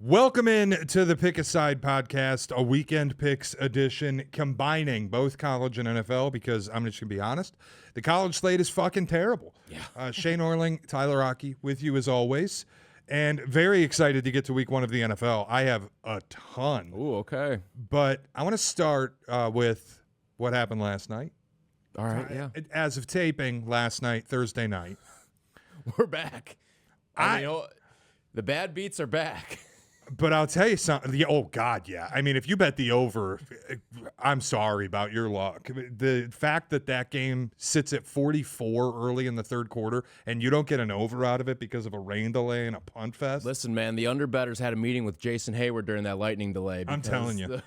Welcome in to the Pick a Side podcast, a weekend picks edition combining both college and NFL because I'm just going to be honest, the college slate is fucking terrible. Yeah. Shea, Norling, Tyler Rocky with you as always, and very excited to get to week one of the NFL. I have a ton. Ooh, okay. But I want to start with what happened last night. All right, yeah. As of taping last night, Thursday night. We're back. I mean, the bad beats are back. But I'll tell you something. Oh, God, yeah. I mean, if you bet the over, I'm sorry about your luck. The fact that that game sits at 44 early in the third quarter and you don't get an over out of it because of a rain delay and a punt fest. Listen, man, the underbetters had a meeting with Jason Hayward during that lightning delay. I'm telling you.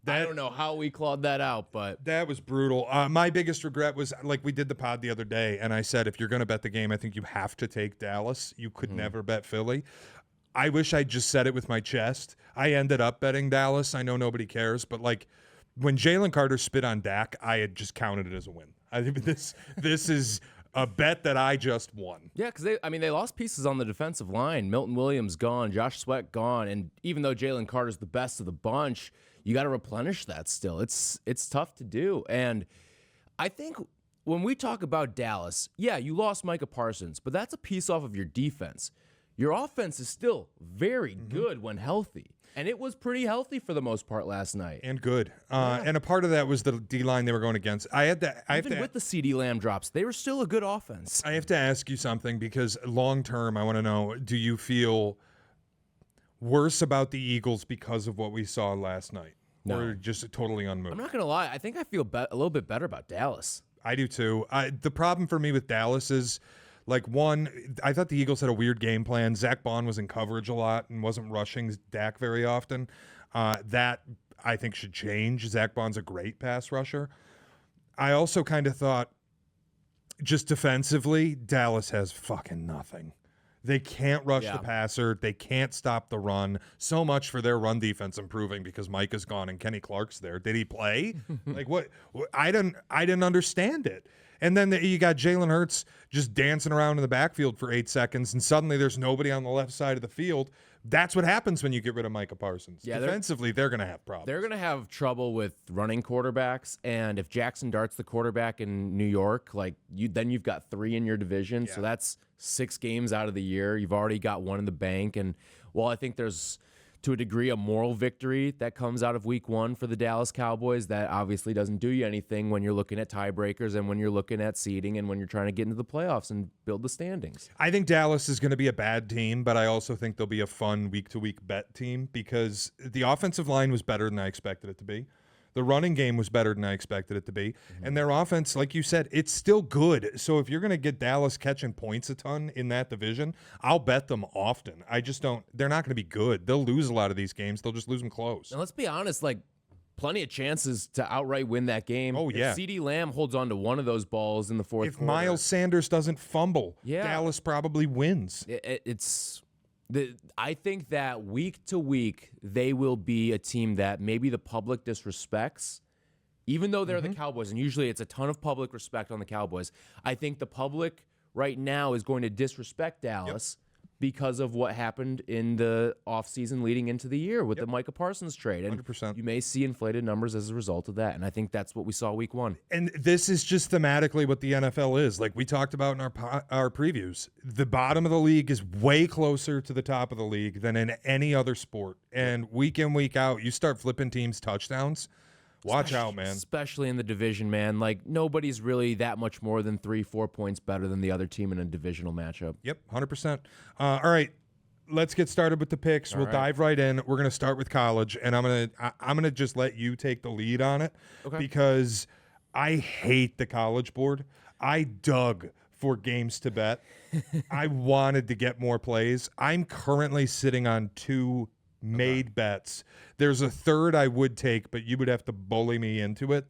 I don't know how we clawed that out, but that was brutal. My biggest regret was, like, we did the pod the other day, and I said, if you're going to bet the game, I think you have to take Dallas. You could never bet Philly. I wish I just said it with my chest. I ended up betting Dallas. I know nobody cares, but like when Jalen Carter spit on Dak, I had just counted it as a win. I think this is a bet that I just won. yeah, because they lost pieces on the defensive line. Milton Williams gone, Josh Sweat gone, and even though Jalen Carter's the best of the bunch, you got to replenish that still. It's tough to do, and I think when we talk about Dallas, yeah, you lost Micah Parsons, but that's a piece off of your defense. Your offense is still very good when healthy, and it was pretty healthy for the most part last night. And good. And a part of that was the D-line they were going against. Even with the CD Lamb drops, they were still a good offense. I have to ask you something because long-term, I want to know, do you feel worse about the Eagles because of what we saw last night? No. Or just totally unmoved? I'm not going to lie. I think I feel a little bit better about Dallas. I do too. The problem for me with Dallas is, like, one, I thought the Eagles had a weird game plan. Zach Bond was in coverage a lot and wasn't rushing Dak very often. That, I think, should change. Zach Bond's a great pass rusher. I also kind of thought, just defensively, Dallas has fucking nothing. They can't rush the passer. They can't stop the run. So much for their run defense improving because Mike is gone and Kenny Clark's there. Did he play? Like, what? I didn't understand it. And then you got Jalen Hurts just dancing around in the backfield for 8 seconds, and suddenly there's nobody on the left side of the field. That's what happens when you get rid of Micah Parsons. Yeah, defensively, they're going to have problems. They're going to have trouble with running quarterbacks, and if Jackson Dart's the quarterback in New York, then you've got 3 in your division, so that's 6 games out of the year. You've already got 1 in the bank, and while I think there's, to a degree, a moral victory that comes out of week 1 for the Dallas Cowboys, that obviously doesn't do you anything when you're looking at tiebreakers and when you're looking at seeding and when you're trying to get into the playoffs and build the standings. I think Dallas is going to be a bad team, but I also think they'll be a fun week-to-week bet team because the offensive line was better than I expected it to be. The running game was better than I expected it to be. And their offense, like you said, it's still good. So if you're going to get Dallas catching points a ton in that division, I'll bet them often. I just don't – they're not going to be good. They'll lose a lot of these games. They'll just lose them close. And let's be honest, plenty of chances to outright win that game. Oh, yeah. If CD Lamb holds on to one of those balls in the fourth quarter. If Miles Sanders doesn't fumble, Yeah. Dallas probably wins. I think that week to week, they will be a team that maybe the public disrespects, even though they're the Cowboys. And usually it's a ton of public respect on the Cowboys. I think the public right now is going to disrespect Dallas because of what happened in the offseason leading into the year with the Micah Parsons trade. And 100%. you may see inflated numbers as a result of that. And I think that's what we saw week 1. And this is just thematically what the NFL is. Like we talked about in our previews, the bottom of the league is way closer to the top of the league than in any other sport. And week in, week out, you start flipping teams touchdowns. Watch out, man. Especially in the division, man. Nobody's really that much more than 3-4 points better than the other team in a divisional matchup. Yep, 100%. All right, let's get started with the picks. We'll dive right in. We're going to start with college, and I'm gonna just let you take the lead on it because I hate the college board. I dug for games to bet. I wanted to get more plays. I'm currently sitting on 2 made bets. There's a third I would take, but you would have to bully me into it.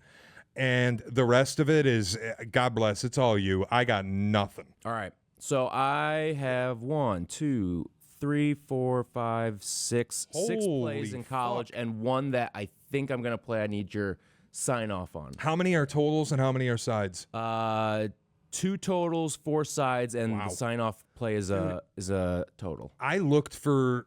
And the rest of it is, God bless, it's all you. I got nothing. All right. So I have 1, 2, 3, 4, 5, 6 plays in college, and one that I think I'm going to play. I need your sign off on. How many are totals and how many are sides? 2 totals, 4 sides, and the sign off play as a total? I looked for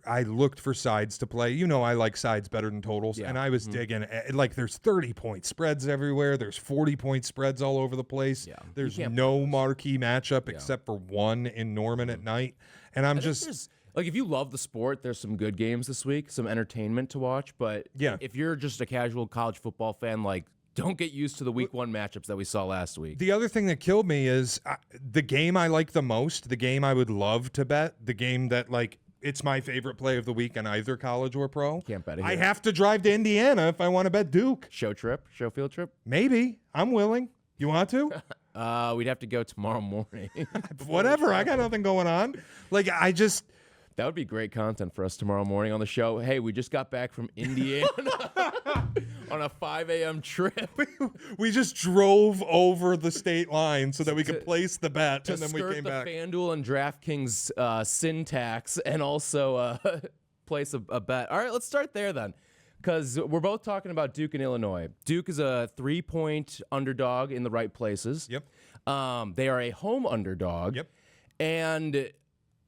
sides to play. You know, I like sides better than totals, Yeah. and I was digging like there's 30-point spreads everywhere. There's 40-point spreads all over the place. Yeah. There's You can't no marquee matchup except for one in Norman at night, and I'm just. Like, if you love the sport, there's some good games this week, some entertainment to watch. But Yeah. if you're just a casual college football fan, like, don't get used to the week 1 matchups that we saw last week. The other thing that killed me is the game I like the most, the game I would love to bet, the game that, like, it's my favorite play of the week on either college or pro. Can't bet it I here. have to drive to Indiana if I want to bet Duke. Show field trip? Maybe. I'm willing. You want to? We'd have to go tomorrow morning. Whatever. I got nothing going on. Like, I just... That would be great content for us tomorrow morning on the show. Hey, we just got back from Indiana on a 5 a.m. trip. We just drove over the state line so that we could place the bet, and then we came back. To skirt the FanDuel and DraftKings syntax and also place a bet. All right, let's start there then, because we're both talking about Duke and Illinois. Duke is a 3-point underdog in the right places. Yep. They are a home underdog. Yep. And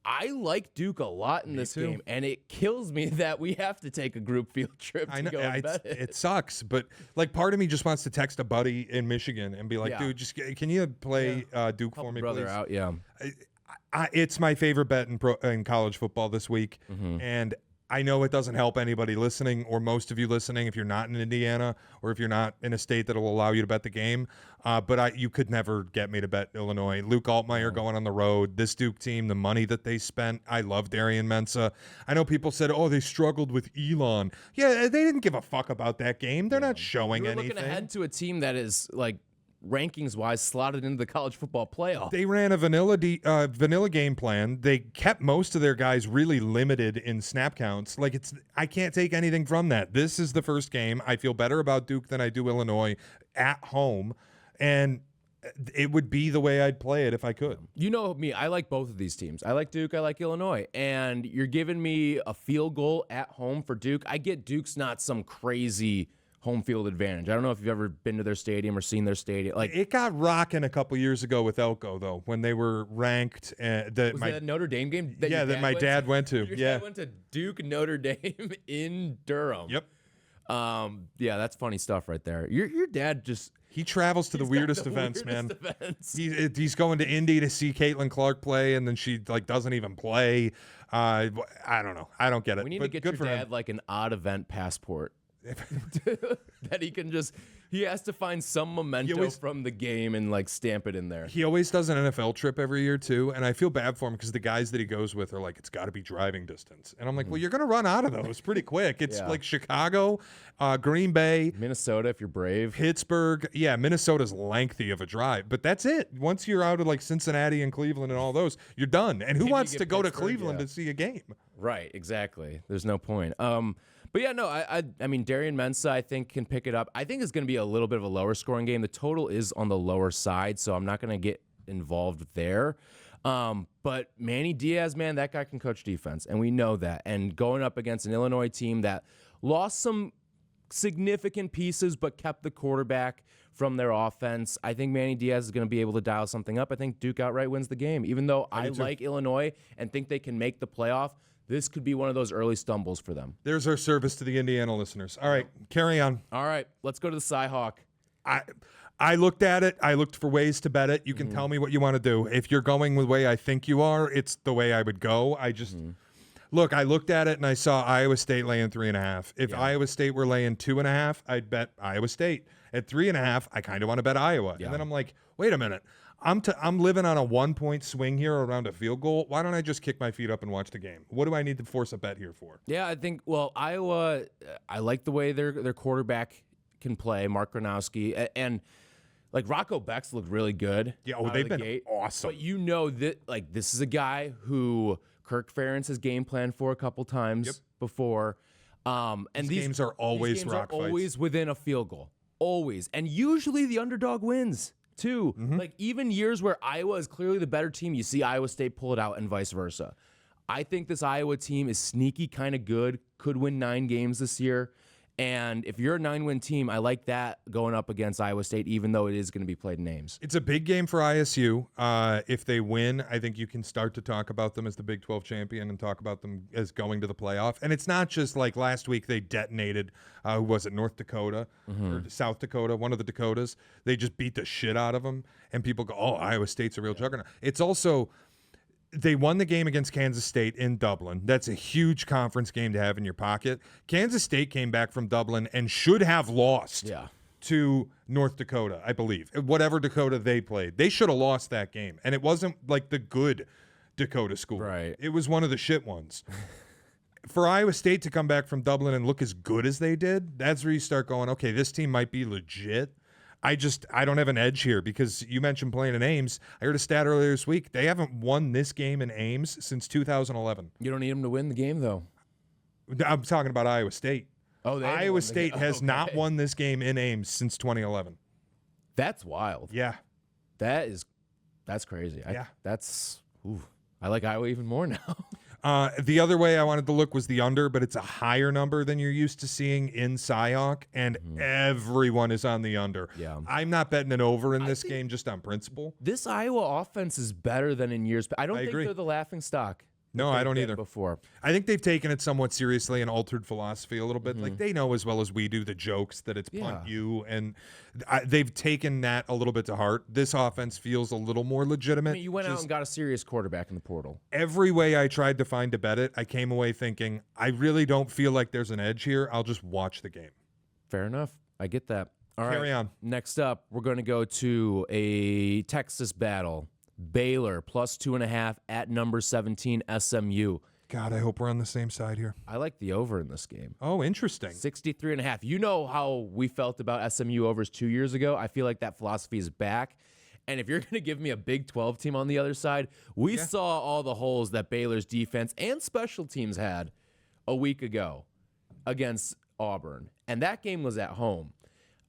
I like Duke a lot in this game, and it kills me that we have to take a group field trip to go and bet it. It sucks, but like part of me just wants to text a buddy in Michigan and be like, dude, just can you play Duke for me, brother please? Out, yeah. It's my favorite bet in college football this week, and I know it doesn't help anybody listening, or most of you listening, if you're not in Indiana or if you're not in a state that will allow you to bet the game. But you could never get me to bet Illinois. Luke Altmaier going on the road. This Duke team, the money that they spent. I love Darian Mensah. I know people said, oh, they struggled with Elon. Yeah, they didn't give a fuck about that game. They're not showing anything. Looking ahead to a team that is like, rankings-wise, slotted into the college football playoff. They ran a vanilla game plan. They kept most of their guys really limited in snap counts. Like, I can't take anything from that. This is the first game. I feel better about Duke than I do Illinois at home, and it would be the way I'd play it if I could. You know me, I like both of these teams. I like Duke, I like Illinois, and you're giving me a field goal at home for Duke. I get Duke's not some crazy home field advantage. I don't know if you've ever been to their stadium or seen their stadium. Like, it got rocking a couple years ago with Elko, though, when they were ranked. Was that Notre Dame game? That my dad went to. Your dad went to Duke Notre Dame in Durham. Yep. Yeah, that's funny stuff right there. Your dad just... He travels to the weirdest events, man. He's going to Indy to see Caitlin Clark play, and then she doesn't even play. I don't know. I don't get it. We need to get your dad like an odd event passport. That he has to find some memento from the game and stamp it in there. He always does an NFL trip every year too, and I feel bad for him because the guys that he goes with are like, it's got to be driving distance, and I'm like, well, you're gonna run out of those pretty quick. It's like Chicago, Green Bay, Minnesota if you're brave, Pittsburgh. Yeah, Minnesota's lengthy of a drive, but that's it. Once you're out of Cincinnati and Cleveland and all those, you're done. And who wants to go to Cleveland to see a game? Right, exactly. There's no point. But yeah, no, I mean, Darian Mensah, I think, can pick it up. I think it's going to be a little bit of a lower scoring game. The total is on the lower side, so I'm not going to get involved there. But Manny Diaz, man, that guy can coach defense, and we know that. And going up against an Illinois team that lost some significant pieces but kept the quarterback from their offense, I think Manny Diaz is going to be able to dial something up. I think Duke outright wins the game. Even though I like Illinois and think they can make the playoff, this could be one of those early stumbles for them. There's our service to the Indiana listeners. All right, carry on. All right, let's go to the Cy-Hawk. I looked at it. I looked for ways to bet it. You can tell me what you want to do. If you're going the way I think you are, it's the way I would go. I just look. I looked at it and I saw Iowa State laying 3.5. If Iowa State were laying 2.5, I'd bet Iowa State. At 3.5, I kind of want to bet Iowa. Yeah. And then I'm like, wait a minute. I'm living on a 1-point swing here around a field goal. Why don't I just kick my feet up and watch the game? What do I need to force a bet here for? Yeah, I think, Iowa, I like the way their quarterback can play, Mark Gronowski, and Rocco Beck's looked really good. Yeah, they've been awesome. But you know that this is a guy who Kirk Ferentz has game planned for a couple times before. And these games are always rock fights. Always within a field goal. Always. And usually the underdog wins too. Even years where Iowa is clearly the better team, you see Iowa State pull it out and vice versa. I think this Iowa team is sneaky kind of good, could win 9 games this year. And if you're a 9-win team, I like that going up against Iowa State, even though it is going to be played in Ames. It's a big game for ISU. If they win, I think you can start to talk about them as the Big 12 champion and talk about them as going to the playoff. And it's not just like last week they detonated, who was it, North Dakota or South Dakota, one of the Dakotas. They just beat the shit out of them. And people go, oh, Iowa State's a real juggernaut. It's also... They won the game against Kansas State in Dublin. That's a huge conference game to have in your pocket. Kansas State came back from Dublin and should have lost to North Dakota, I believe. Whatever Dakota they played. They should have lost that game. And it wasn't like the good Dakota school. Right. It was one of the shit ones. For Iowa State to come back from Dublin and look as good as they did, that's where you start going, okay, this team might be legit. I don't have an edge here because you mentioned playing in Ames. I heard a stat earlier this week. They haven't won this game in Ames since 2011. You don't need them to win the game, though. I'm talking about Iowa State. Oh, Iowa State has not won this game in Ames since 2011. That's wild. Yeah. That's crazy. I like Iowa even more now. The other way I wanted to look was the under, but it's a higher number than you're used to seeing in Cy-Hawk, and everyone is on the under. Yeah. I'm not betting it over in this game just on principle. This Iowa offense is better than in years. I don't think agree. they're the laughing stock. No, I don't either. Before. I think they've taken it somewhat seriously and altered philosophy a little bit. Like they know as well as we do the jokes that it's punt you, and they've taken that a little bit to heart. This offense feels a little more legitimate. I mean, you went out and got a serious quarterback in the portal. Every way I tried to find to bet it, I came away thinking, I really don't feel like there's an edge here. I'll just watch the game. Fair enough. I get that. All right. Carry on. Next up, we're going to go to a Texas battle. Baylor plus 2.5 at number 17 SMU. God, I hope we're on the same side here. I like the over in this game. Oh, interesting. 63.5. You know how we felt about SMU overs 2 years ago. I feel like that philosophy is back. And if you're going to give me a Big 12 team on the other side, we saw all the holes that Baylor's defense and special teams had a week ago against Auburn. And that game was at home.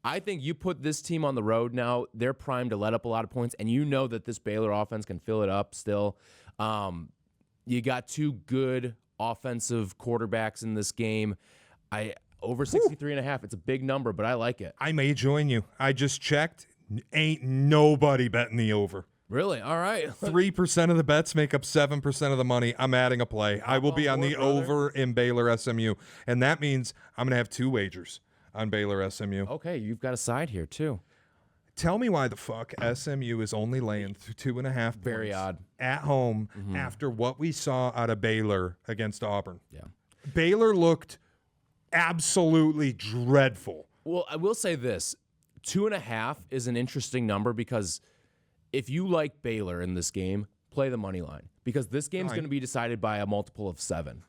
I think you put this team on the road now, they're primed to let up a lot of points, and you know that this Baylor offense can fill it up still. You got two good offensive quarterbacks in this game. Over 63.5, it's a big number, but I like it. I may join you. I just checked. Ain't nobody betting the over. Really? All right. 3% of the bets make up 7% of the money. I'm adding a play. I will be on the over in Baylor SMU, and that means I'm going to have two wagers on Baylor SMU. Okay, you've got a side here, too. Tell me why the fuck SMU is only laying 2.5 points. Very odd. At home after what we saw out of Baylor against Auburn. Yeah. Baylor looked absolutely dreadful. Well, I will say this. 2.5 is an interesting number because if you like Baylor in this game, play the money line. Because this game's going to be decided by a multiple of 7.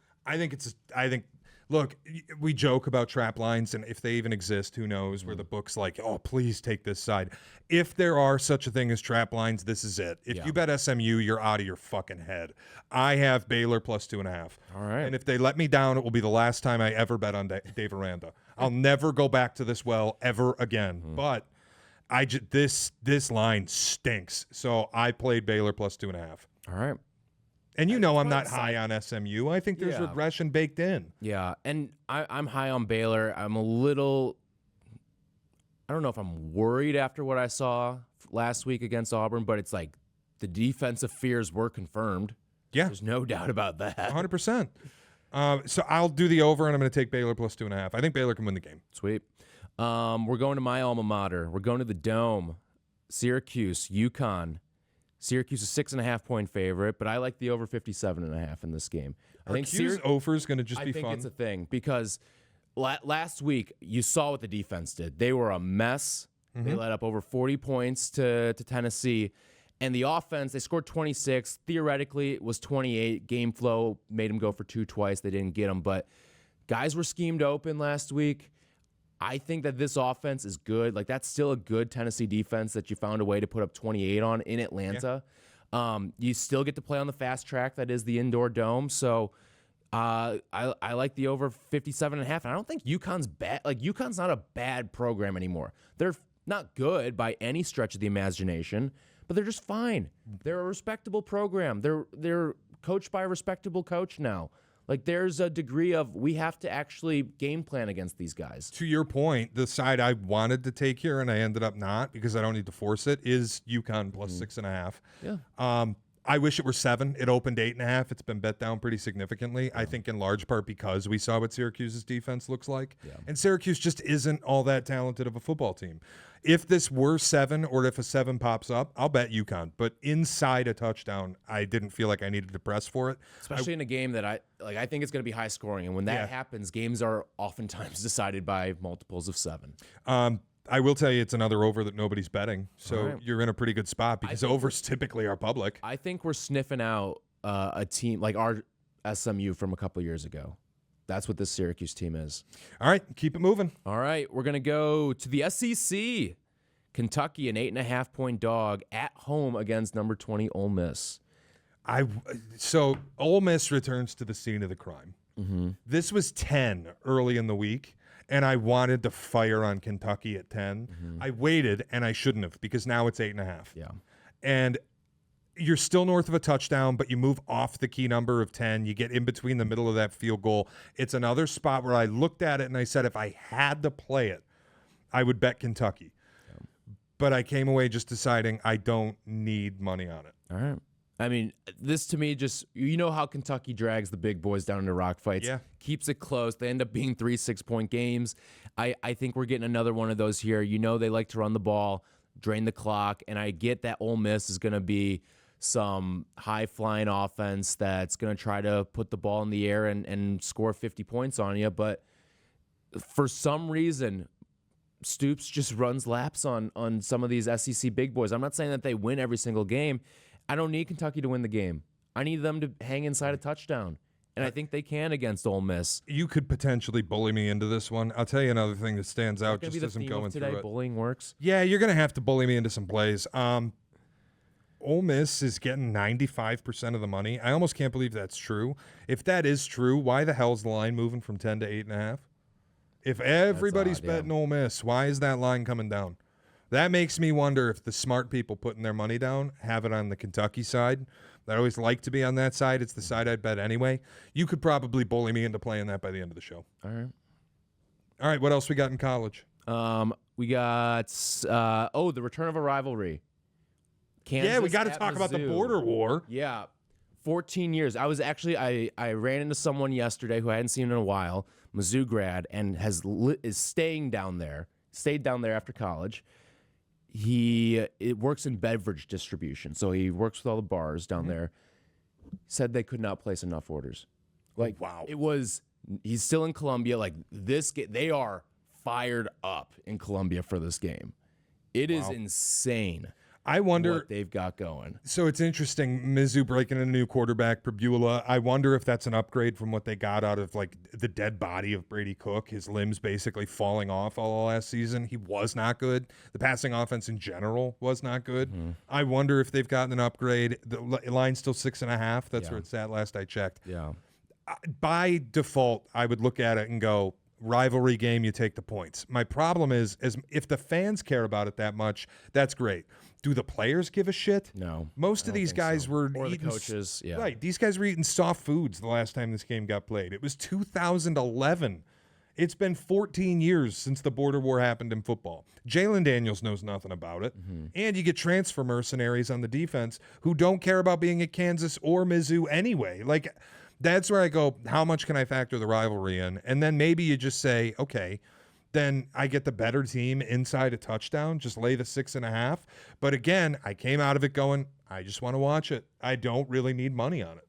Look, we joke about trap lines, and if they even exist, who knows, where the book's like, oh, please take this side. If there are such a thing as trap lines, this is it. If you bet SMU, you're out of your fucking head. I have Baylor plus 2.5. All right. And if they let me down, it will be the last time I ever bet on Dave Aranda. I'll never go back to this well ever again. But this line stinks. So I played Baylor plus 2.5. All right. And you know I'm not high on SMU. I think there's regression baked in. Yeah, and I'm high on Baylor. I'm a little – I don't know if I'm worried after what I saw last week against Auburn, but it's like the defensive fears were confirmed. Yeah. There's no doubt about that. 100%. So I'll do the over, and I'm going to take Baylor plus 2.5. I think Baylor can win the game. Sweet. We're going to my alma mater. We're going to the Dome. Syracuse, UConn. Syracuse is 6.5-point favorite, but I like the over 57.5 in this game. I think over is going to just be fun. I think it's a thing because last week you saw what the defense did. They were a mess. They let up over 40 points to Tennessee. And the offense, they scored 26. Theoretically, it was 28. Game flow made them go for 2 twice. They didn't get them. But guys were schemed open last week. I think that this offense is good. Like, that's still a good Tennessee defense that you found a way to put up 28 on in Atlanta. Yeah. You still get to play on the fast track that is the indoor dome. So I like the over 57.5. And I don't think UConn's bad. Like, UConn's not a bad program anymore. They're not good by any stretch of the imagination, but they're just fine. They're a respectable program. They're coached by a respectable coach now. Like there's a degree of we have to actually game plan against these guys. To your point, the side I wanted to take here and I ended up not because I don't need to force it is UConn plus 6.5. Yeah. I wish it were 7. It opened 8.5. It's been bet down pretty significantly. I think in large part because we saw what Syracuse's defense looks like. Yeah. And Syracuse just isn't all that talented of a football team. If this were 7 or if a 7 pops up, I'll bet UConn. But inside a touchdown, I didn't feel like I needed to press for it. Especially in a game that I think it's going to be high scoring. And when that happens, games are oftentimes decided by multiples of 7. I will tell you it's another over that nobody's betting. So right. you're in a pretty good spot because overs typically are public. I think we're sniffing out a team like our SMU from a couple years ago. That's what this Syracuse team is. All right, keep it moving. All right, we're going to go to the SEC. Kentucky, an 8.5-point dog at home against number 20 Ole Miss. So Ole Miss returns to the scene of the crime. Mm-hmm. This was 10 early in the week, and I wanted to fire on Kentucky at 10. Mm-hmm. I waited, and I shouldn't have because now it's 8.5. Yeah. And you're still north of a touchdown, but you move off the key number of 10. You get in between the middle of that field goal. It's another spot where I looked at it and I said, if I had to play it, I would bet Kentucky. Yeah. But I came away just deciding I don't need money on it. All right. I mean, this to me just, you know how Kentucky drags the big boys down into rock fights. Yeah. Keeps it close. They end up being 3 6-point games. I think we're getting another one of those here. You know they like to run the ball, drain the clock, and I get that Ole Miss is going to be some high-flying offense that's going to try to put the ball in the air and score 50 points on you. But for some reason, Stoops just runs laps on some of these SEC big boys. I'm not saying that they win every single game. I don't need Kentucky to win the game. I need them to hang inside a touchdown. And I think they can against Ole Miss. You could potentially bully me into this one. I'll tell you another thing that stands out just as I'm going today, through it. Bullying works. Yeah, you're going to have to bully me into some plays. Ole Miss is getting 95% of the money. I almost can't believe that's true. If that is true, why the hell's the line moving from 10 to 8.5? If everybody's betting Ole Miss, why is that line coming down? That makes me wonder if the smart people putting their money down have it on the Kentucky side. I always like to be on that side. It's the side I'd bet anyway. You could probably bully me into playing that by the end of the show. All right. All right, what else we got in college? We got, the return of a rivalry. Kansas we got to talk about the border war. Yeah, 14 years. I was actually I ran into someone yesterday who I hadn't seen in a while, Mizzou grad, and is stayed down there after college. It works in beverage distribution, so he works with all the bars down there. Said they could not place enough orders. Like, wow, he's still in Columbia. Like they are fired up in Columbia for this game. It is insane. I wonder what they've got going. So it's interesting, Mizzou breaking in a new quarterback, Prbula. I wonder if that's an upgrade from what they got out of like the dead body of Brady Cook, his limbs basically falling off all last season. He was not good. The passing offense in general was not good. Mm-hmm. I wonder if they've gotten an upgrade. The line's still 6.5. That's where it's at last I checked. Yeah. By default, I would look at it and go, rivalry game, you take the points. My problem is if the fans care about it that much, that's great. Do the players give a shit? No. Most of these guys were or eating the coaches. Yeah. Right. These guys were eating soft foods the last time this game got played. It was 2011. It's been 14 years since the border war happened in football. Jalen Daniels knows nothing about it. Mm-hmm. And you get transfer mercenaries on the defense who don't care about being at Kansas or Mizzou anyway. Like, that's where I go, how much can I factor the rivalry in? And then maybe you just say, okay, then I get the better team inside a touchdown, just lay the 6.5. But again, I came out of it going, I just want to watch it. I don't really need money on it.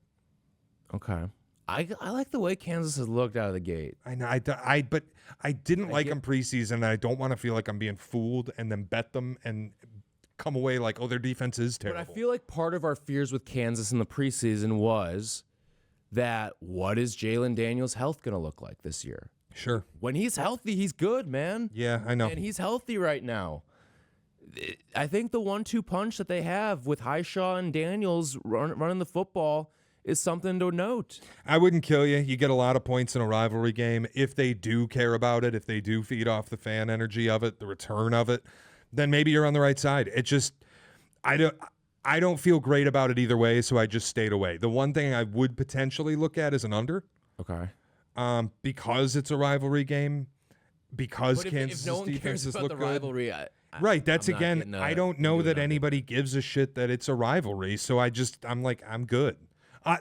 Okay. I like the way Kansas has looked out of the gate. I know, but I didn't like them preseason, and I don't want to feel like I'm being fooled and then bet them and come away like, oh, their defense is terrible. But I feel like part of our fears with Kansas in the preseason was that what is Jalen Daniels' health going to look like this year? Sure. When he's healthy, he's good, man. Yeah, I know. And he's healthy right now. I think the 1-2 punch that they have with Highshaw and Daniels running the football is something to note. I wouldn't kill you. You get a lot of points in a rivalry game. If they do care about it, if they do feed off the fan energy of it, the return of it, then maybe you're on the right side. It just, I don't feel great about it either way, so I just stayed away. The one thing I would potentially look at is an under. Okay. Because it's a rivalry game, because But Kansas' if no one cares defenses about look the good. rivalry, Right, that's I'm not again. getting, I don't know into that it on it. anybody gives a shit that it's a rivalry. So I'm like, I'm good.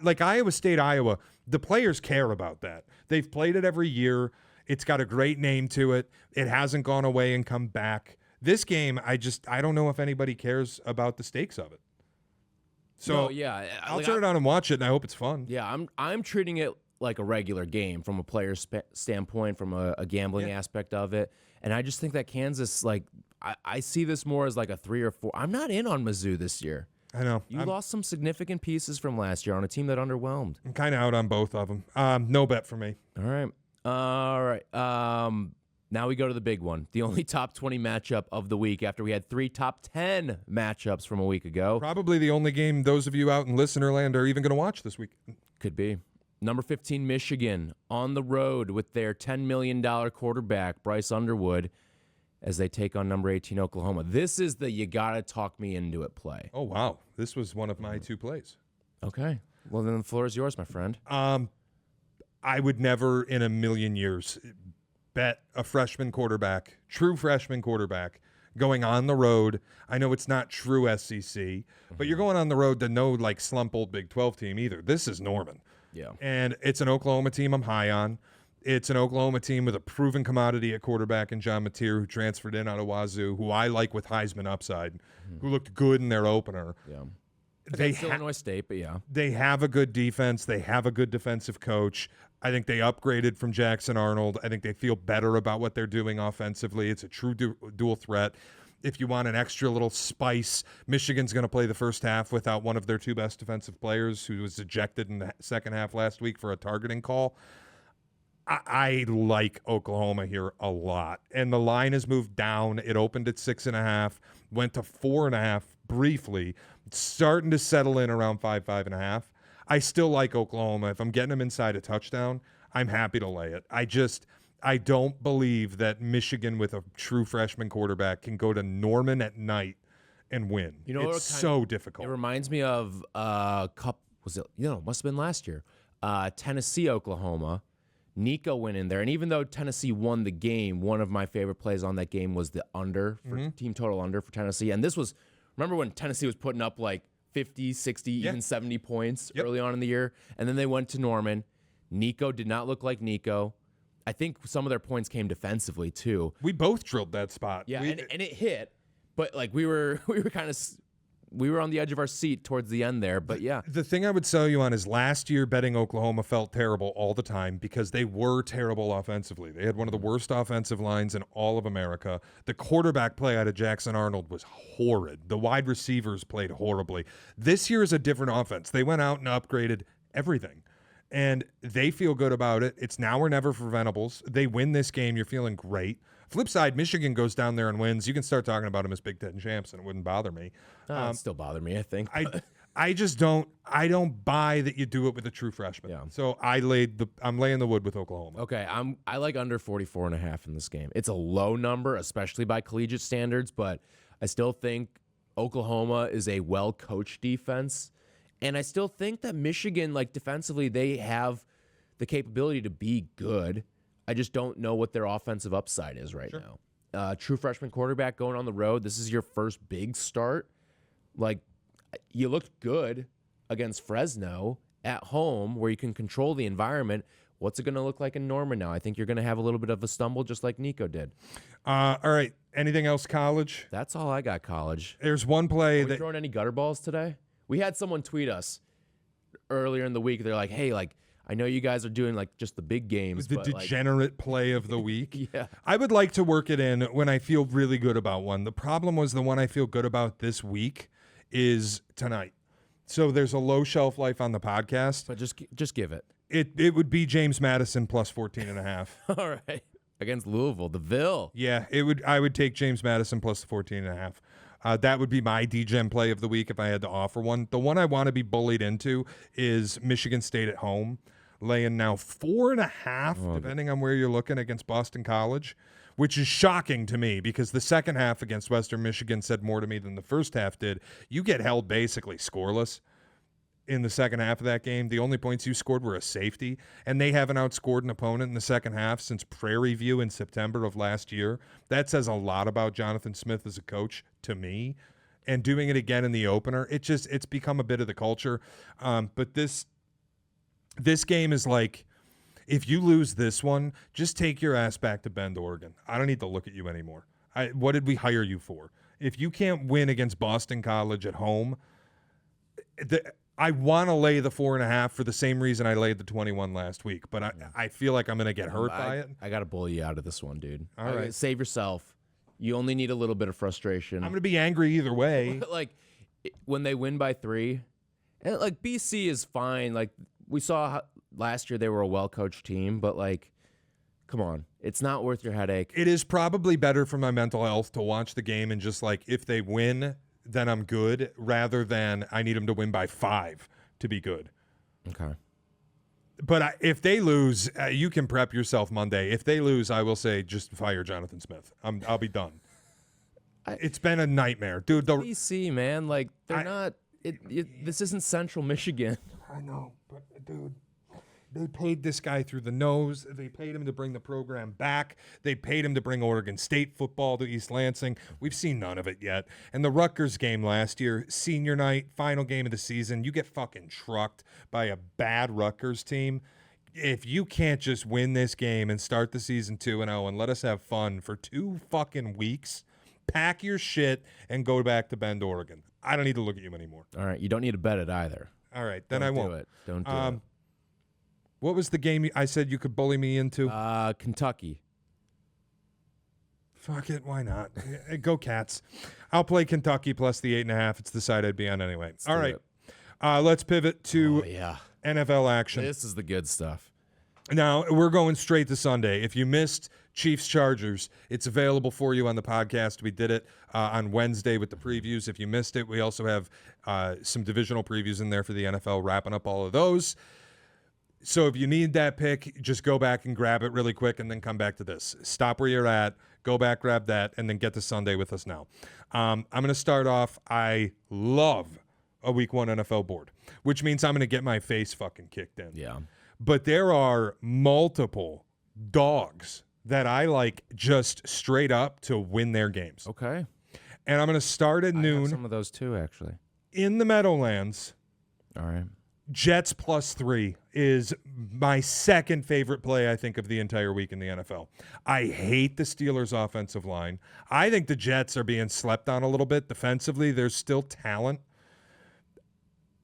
Like Iowa State, Iowa, the players care about that. They've played it every year. It's got a great name to it. It hasn't gone away and come back. This game, I don't know if anybody cares about the stakes of it. So No, yeah, I'll like, turn it on and watch it, and I hope it's fun. Yeah, I'm treating it like a regular game from a player's standpoint, from a gambling aspect of it, and I just think that Kansas, like, I see this more as like a 3 or 4. I'm not in on Mizzou this year. I know. You lost some significant pieces from last year on a team that underwhelmed. I'm kind of out on both of them. No bet for me. All right. Now we go to the big one, the only top 20 matchup of the week after we had 3 top 10 matchups from a week ago. Probably the only game those of you out in listener land are even going to watch this week. Could be. Number 15, Michigan, on the road with their $10 million quarterback, Bryce Underwood, as they take on number 18, Oklahoma. This is the you gotta talk me into it play. Oh, wow. This was one of my 2 plays. Okay. Well, then the floor is yours, my friend. I would never in a million years bet a freshman quarterback, true freshman quarterback, going on the road. I know it's not true SEC, but you're going on the road to no like slump old Big 12 team either. This is Norman. Yeah. And it's an Oklahoma team I'm high on. It's an Oklahoma team with a proven commodity at quarterback in John Mateer, who transferred in out of Wazoo, who I like with Heisman upside, who looked good in their opener. Yeah. They Illinois State, but yeah. They have a good defense. They have a good defensive coach. I think they upgraded from Jackson Arnold. I think they feel better about what they're doing offensively. It's a true dual threat. If you want an extra little spice, Michigan's going to play the first half without one of their 2 best defensive players, who was ejected in the second half last week for a targeting call. I like Oklahoma here a lot. And the line has moved down. It opened at 6.5, went to 4.5 briefly. It's starting to settle in around 5.5. I still like Oklahoma. If I'm getting them inside a touchdown, I'm happy to lay it. I don't believe that Michigan with a true freshman quarterback can go to Norman at night and win. You know, it's so difficult. It reminds me of must have been last year. Tennessee, Oklahoma. Nico went in there, and even though Tennessee won the game, one of my favorite plays on that game was the under for team total under for Tennessee. And this was, remember when Tennessee was putting up like 50, 60, even 70 points early on in the year, and then they went to Norman. Nico did not look like Nico. I think some of their points came defensively too. We both drilled that spot. Yeah, and it hit, but like we were on the edge of our seat towards the end there, but yeah. The thing I would sell you on is last year betting Oklahoma felt terrible all the time because they were terrible offensively. They had one of the worst offensive lines in all of America. The quarterback play out of Jackson Arnold was horrid. The wide receivers played horribly. This year is a different offense. They went out and upgraded everything, and they feel good about it. It's now or never for Venables. They win this game, you're feeling great. Flip side, Michigan goes down there and wins. You can start talking about them as Big Ten champs, and it wouldn't bother me. It'd still bother me, I think. I just don't. I don't buy that you do it with a true freshman. Yeah. So I'm laying the wood with Oklahoma. Okay, I like under 44.5 in this game. It's a low number, especially by collegiate standards, but I still think Oklahoma is a well-coached defense, and I still think that Michigan, like defensively, they have the capability to be good. I just don't know what their offensive upside is right now. True freshman quarterback going on the road. This is your first big start. Like, you looked good against Fresno at home where you can control the environment. What's it going to look like in Norman now? I think you're going to have a little bit of a stumble just like Nico did. All right. Anything else college? That's all I got, college. There's one play Are we throwing any gutter balls today? We had someone tweet us earlier in the week. They're like, hey, like, I know you guys are doing like just the big games. The degenerate play of the week. Yeah. I would like to work it in when I feel really good about one. The problem was the one I feel good about this week is tonight. So there's a low shelf life on the podcast. But just give it. It would be James Madison plus 14.5. All right. Against Louisville, the Ville. Yeah, I would take James Madison plus 14.5. That would be my DGen play of the week if I had to offer one. The one I want to be bullied into is Michigan State at home, laying now 4.5, depending on where you're looking, against Boston College, which is shocking to me because the second half against Western Michigan said more to me than the first half did. You get held basically scoreless. in the second half of that game. The only points you scored were a safety, and they haven't outscored an opponent in the second half since Prairie View in September of last year. That says a lot about Jonathan Smith as a coach to me. And doing it again in the opener, it's become a bit of the culture. But this game is like, if you lose this one, just take your ass back to Bend, Oregon. I don't need to look at you anymore. What did we hire you for? If you can't win against Boston College at home, I want to lay the 4.5 for the same reason I laid the 21 last week, but I feel like I'm going to get hurt by it. I got to bully you out of this one, dude. All right. Save yourself. You only need a little bit of frustration. I'm going to be angry either way. Like, when they win by 3, and like BC is fine. Like, we saw last year they were a well-coached team, but like, come on. It's not worth your headache. It is probably better for my mental health to watch the game and just like, if they win, then I'm good, rather than I need them to win by 5 to be good. Okay. But if they lose, you can prep yourself Monday. If they lose, I will say just fire Jonathan Smith. I'll be done. It's been a nightmare, dude. BC, man, like they're not. This isn't Central Michigan. I know, but dude, they paid this guy through the nose. They paid him to bring the program back. They paid him to bring Oregon State football to East Lansing. We've seen none of it yet. And the Rutgers game last year, senior night, final game of the season, you get fucking trucked by a bad Rutgers team. If you can't just win this game and start the season 2-0 and let us have fun for 2 fucking weeks, pack your shit and go back to Bend, Oregon. I don't need to look at you anymore. All right, you don't need to bet it either. All right, then I won't. Don't do it. What was the game I said you could bully me into? Kentucky. Fuck it, why not? Go Cats. I'll play Kentucky plus the 8.5. It's the side I'd be on anyway. All right, let's pivot to NFL action. This is the good stuff. Now, we're going straight to Sunday. If you missed Chiefs-Chargers, it's available for you on the podcast. We did it on Wednesday with the previews. If you missed it, we also have some divisional previews in there for the NFL, wrapping up all of those. So if you need that pick, just go back and grab it really quick and then come back to this. Stop where you're at, go back, grab that, and then get to Sunday with us now. I'm going to start off. I love a Week 1 NFL board, which means I'm going to get my face fucking kicked in. Yeah. But there are multiple dogs that I like just straight up to win their games. Okay. And I'm going to start at noon. I have some of those too, actually. In the Meadowlands. All right. Jets plus 3 is my second favorite play, I think, of the entire week in the NFL. I hate the Steelers' offensive line. I think the Jets are being slept on a little bit. Defensively, there's still talent.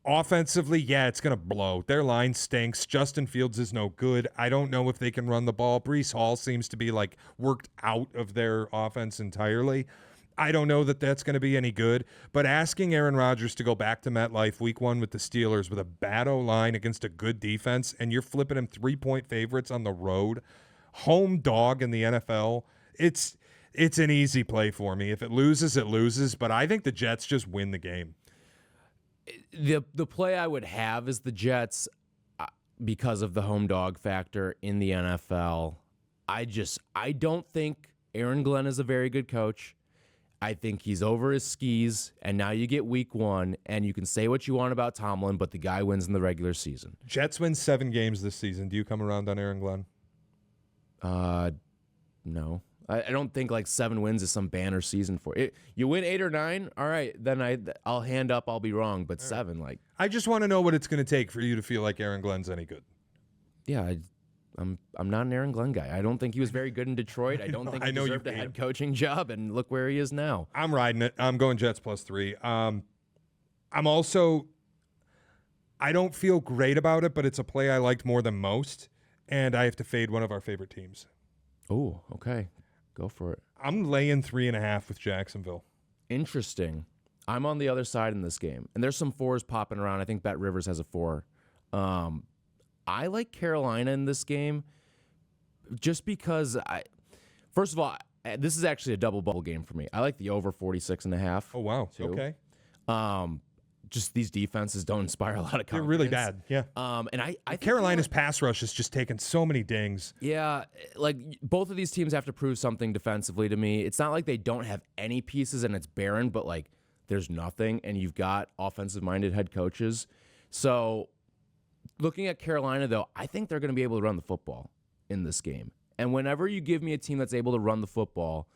Offensively, yeah, it's going to blow. Their line stinks. Justin Fields is no good. I don't know if they can run the ball. Breece Hall seems to be like worked out of their offense entirely. I don't know that that's going to be any good, but asking Aaron Rodgers to go back to MetLife Week 1 with the Steelers with a bad O-line against a good defense, and you're flipping him 3-point favorites on the road, home dog in the NFL, it's an easy play for me. If it loses, it loses, but I think the Jets just win the game. The play I would have is the Jets because of the home dog factor in the NFL. I don't think Aaron Glenn is a very good coach. I think he's over his skis, and now you get Week 1, and you can say what you want about Tomlin, but the guy wins in the regular season. Jets win 7 games this season. Do you come around on Aaron Glenn? No. I don't think like 7 wins is some banner season for it. You win 8 or 9, all right, then I'll hand up, I'll be wrong, but 7, like. I just want to know what it's going to take for you to feel like Aaron Glenn's any good. Yeah, I'm not an Aaron Glenn guy. I don't think he was very good in Detroit. I don't think he deserved a head coaching job, and look where he is now. I'm riding it. I'm going Jets plus 3. I'm also, I don't feel great about it, but it's a play I liked more than most, and I have to fade one of our favorite teams. Oh, okay. Go for it. I'm laying 3.5 with Jacksonville. Interesting. I'm on the other side in this game, and there's some 4s popping around. I think Bet Rivers has a 4. I like Carolina in this game just because first of all, this is actually a double bubble game for me. I like the over 46.5. Oh, wow. Too. Okay. Just these defenses don't inspire a lot of confidence. They're really bad. Yeah. And I think Carolina's pass rush has just taken so many dings. Yeah. Like both of these teams have to prove something defensively to me. It's not like they don't have any pieces and it's barren, but like there's nothing. And you've got offensive minded head coaches. So looking at Carolina, though, I think they're going to be able to run the football in this game. And whenever you give me a team that's able to run the football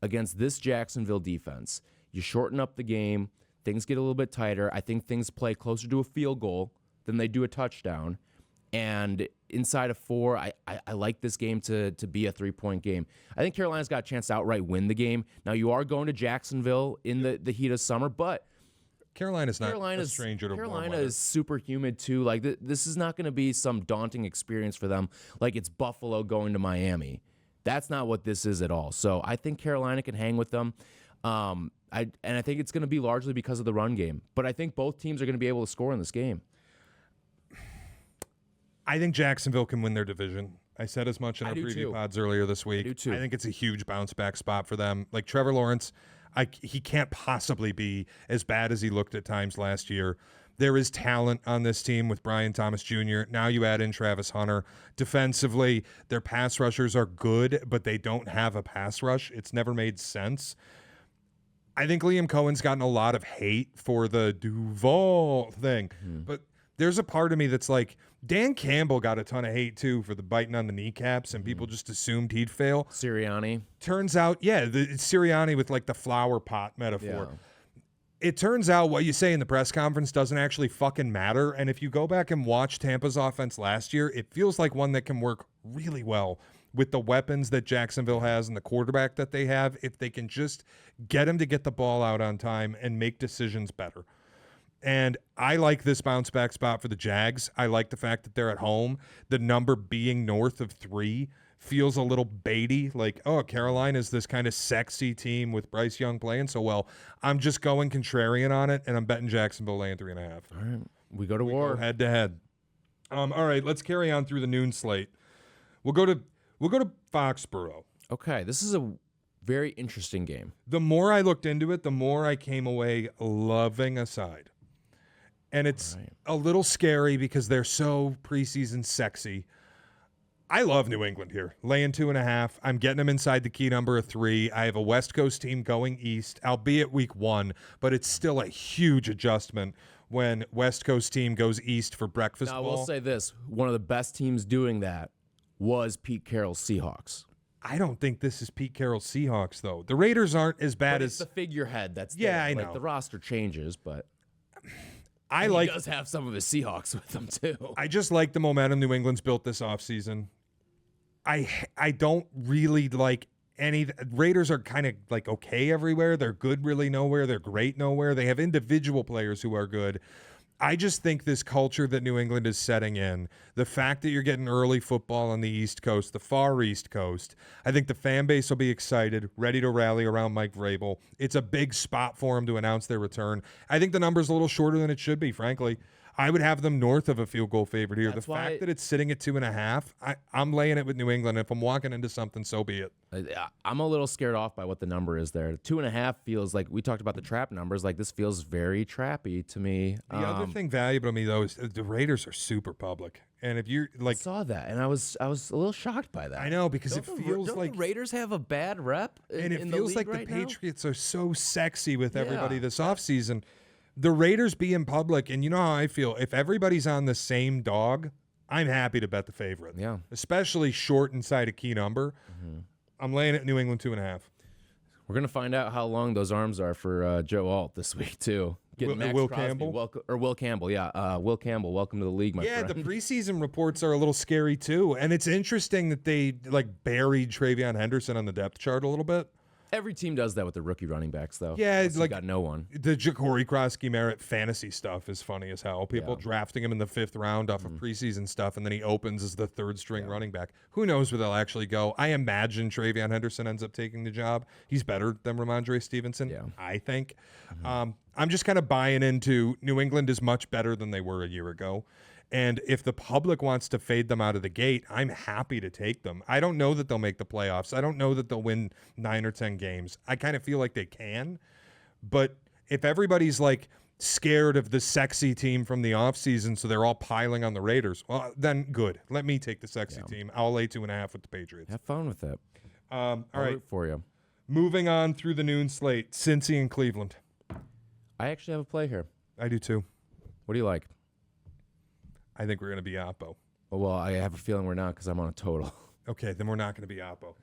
against this Jacksonville defense, you shorten up the game, things get a little bit tighter. I think things play closer to a field goal than they do a touchdown. And inside of 4, I like this game to be a 3-point game. I think Carolina's got a chance to outright win the game. Now, you are going to Jacksonville in the heat of summer, but Carolina's not a stranger to warm weather. Carolina is super humid, too. Like, this is not going to be some daunting experience for them like it's Buffalo going to Miami. That's not what this is at all. So I think Carolina can hang with them. I think it's going to be largely because of the run game. But I think both teams are going to be able to score in this game. I think Jacksonville can win their division. I said as much in our preview too. pods earlier this week. I do too. I think it's a huge bounce back spot for them. Like Trevor Lawrence, he can't possibly be as bad as he looked at times last year. There is talent on this team with Brian Thomas Jr. Now you add in Travis Hunter. Defensively, their pass rushers are good, but they don't have a pass rush. It's never made sense. I think Liam Cohen's gotten a lot of hate for the Duval thing, but there's a part of me that's like, Dan Campbell got a ton of hate too for the biting on the kneecaps, and people just assumed he'd fail. Sirianni. Turns out, it's Sirianni with like the flower pot metaphor. Yeah. It turns out what you say in the press conference doesn't actually fucking matter. And if you go back and watch Tampa's offense last year, it feels like one that can work really well with the weapons that Jacksonville has and the quarterback that they have, if they can just get him to get the ball out on time and make decisions better. And I like this bounce back spot for the Jags. I like the fact that they're at home. The number being north of 3 feels a little baity. Like, oh, Carolina's this kind of sexy team with Bryce Young playing so well. I'm just going contrarian on it, and I'm betting Jacksonville laying 3.5. All right. We go to war. Head to head. All right, let's carry on through the noon slate. We'll go to Foxborough. Okay, this is a very interesting game. The more I looked into it, the more I came away loving a side. And it's a little scary because they're so preseason sexy. I love New England here. Laying 2.5. I'm getting them inside the key number of 3. I have a West Coast team going east, albeit week 1, but it's still a huge adjustment when West Coast team goes east for breakfast Now, I ball. will say this. One of the best teams doing that was Pete Carroll's Seahawks. I don't think this is Pete Carroll's Seahawks, though. The Raiders aren't as bad But as... it's the figurehead that's Yeah, there. I Like, know. the roster changes, but... He He does have some of his Seahawks with him, too. I just like the momentum New England's built this offseason. I don't really like any... Raiders are kind of like okay everywhere. They're good really nowhere. They're great nowhere. They have individual players who are good. I just think this culture that New England is setting in, the fact that you're getting early football on the East Coast, the far East Coast, I think the fan base will be excited, ready to rally around Mike Vrabel. It's a big spot for him to announce their return. I think the number's a little shorter than it should be, frankly. I would have them north of a field goal favorite here. That's the fact that it's sitting at 2.5, I'm laying it with New England. If I'm walking into something, so be it. I'm a little scared off by what the number is there. 2.5 feels like, we talked about the trap numbers, like this feels very trappy to me. The other thing valuable to me, though, is the Raiders are super public. And if you're like... I saw that, and I was a little shocked by that. I know, because Don't it feels like... the Raiders have a bad rep And it in feels the like league the right now? Patriots are so sexy with everybody Yeah. this offseason. The Raiders be in public, and you know how I feel. If everybody's on the same dog, I'm happy to bet the favorite. Yeah. Especially short inside a key number. I'm laying it New England 2.5. We're going to find out how long those arms are for Joe Alt this week, too. Getting Max Will Crosby, Campbell? Will Campbell, yeah. Will Campbell, welcome to the league, my Yeah, friend. the preseason reports are a little scary, too. And it's interesting that they buried Travion Henderson on the depth chart a little bit. Every team does that with their rookie running backs, though. Yeah, Unless you like- got no one. The Ja'Cory Krosky-Merritt fantasy stuff is funny as hell. People drafting him in the 5th round off of preseason stuff, and then he opens as the 3rd-string running back. Who knows where they'll actually go? I imagine Travion Henderson ends up taking the job. He's better than Ramondre Stevenson, I think. I'm just kind of buying into New England is much better than they were a year ago. And if the public wants to fade them out of the gate, I'm happy to take them. I don't know that they'll make the playoffs. I don't know that they'll win 9 or 10 games. I kind of feel like they can. But if everybody's like scared of the sexy team from the offseason, so they're all piling on the Raiders, well, then good. Let me take the sexy team. I'll lay 2.5 with the Patriots. Have fun with it. All I'll right. root for you. Moving on through the noon slate, Cincy and Cleveland. I actually have a play here. I do too. What do you like? I think we're going to be Oppo. Well, I have a feeling we're not because I'm on a total. Okay, then we're not going to be Oppo.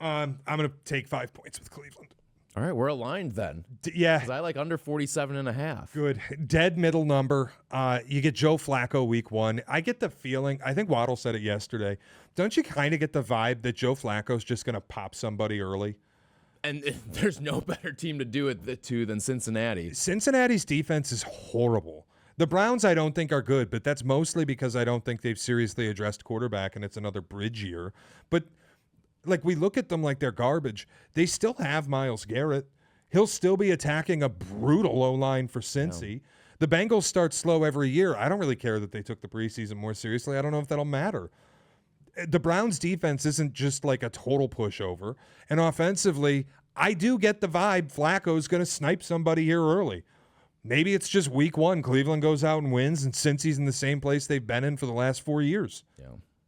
I'm going to take 5 points with Cleveland. All right, we're aligned then. Yeah. Because I like under 47.5. Good. Dead middle number. You get Joe Flacco week 1. I get the feeling, I think Waddle said it yesterday, don't you kind of get the vibe that Joe Flacco's just going to pop somebody early? And there's no better team to do it to than Cincinnati. Cincinnati's defense is horrible. The Browns I don't think are good, but that's mostly because I don't think they've seriously addressed quarterback, and it's another bridge year. But like, we look at them like they're garbage. They still have Myles Garrett. He'll still be attacking a brutal O-line for Cincy. No. The Bengals start slow every year. I don't really care that they took the preseason more seriously. I don't know if that'll matter. The Browns defense isn't just like a total pushover. And offensively, I do get the vibe Flacco's going to snipe somebody here early. Maybe it's just week 1. Cleveland goes out and wins, and Cincy's in the same place they've been in for the last 4 years. Yeah.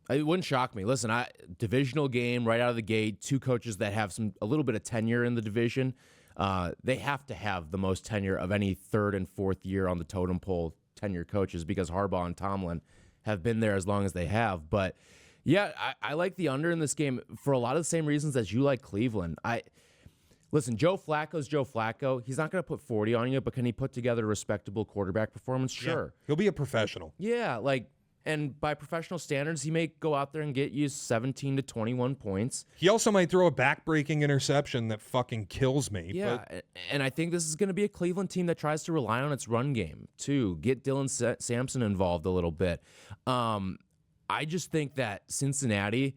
It wouldn't shock me. Listen, divisional game right out of the gate, 2 coaches that have a little bit of tenure in the division. They have to have the most tenure of any 3rd and 4th year on the totem pole tenure coaches because Harbaugh and Tomlin have been there as long as they have. But, yeah, I like the under in this game for a lot of the same reasons as you like Cleveland. Listen, Joe Flacco's Joe Flacco. He's not going to put 40 on you, but can he put together a respectable quarterback performance? Sure. Yeah, he'll be a professional. Yeah, and by professional standards, he may go out there and get you 17 to 21 points. He also might throw a back-breaking interception that fucking kills me. Yeah, and I think this is going to be a Cleveland team that tries to rely on its run game, too. Get Dylan Sampson involved a little bit. I just think that Cincinnati,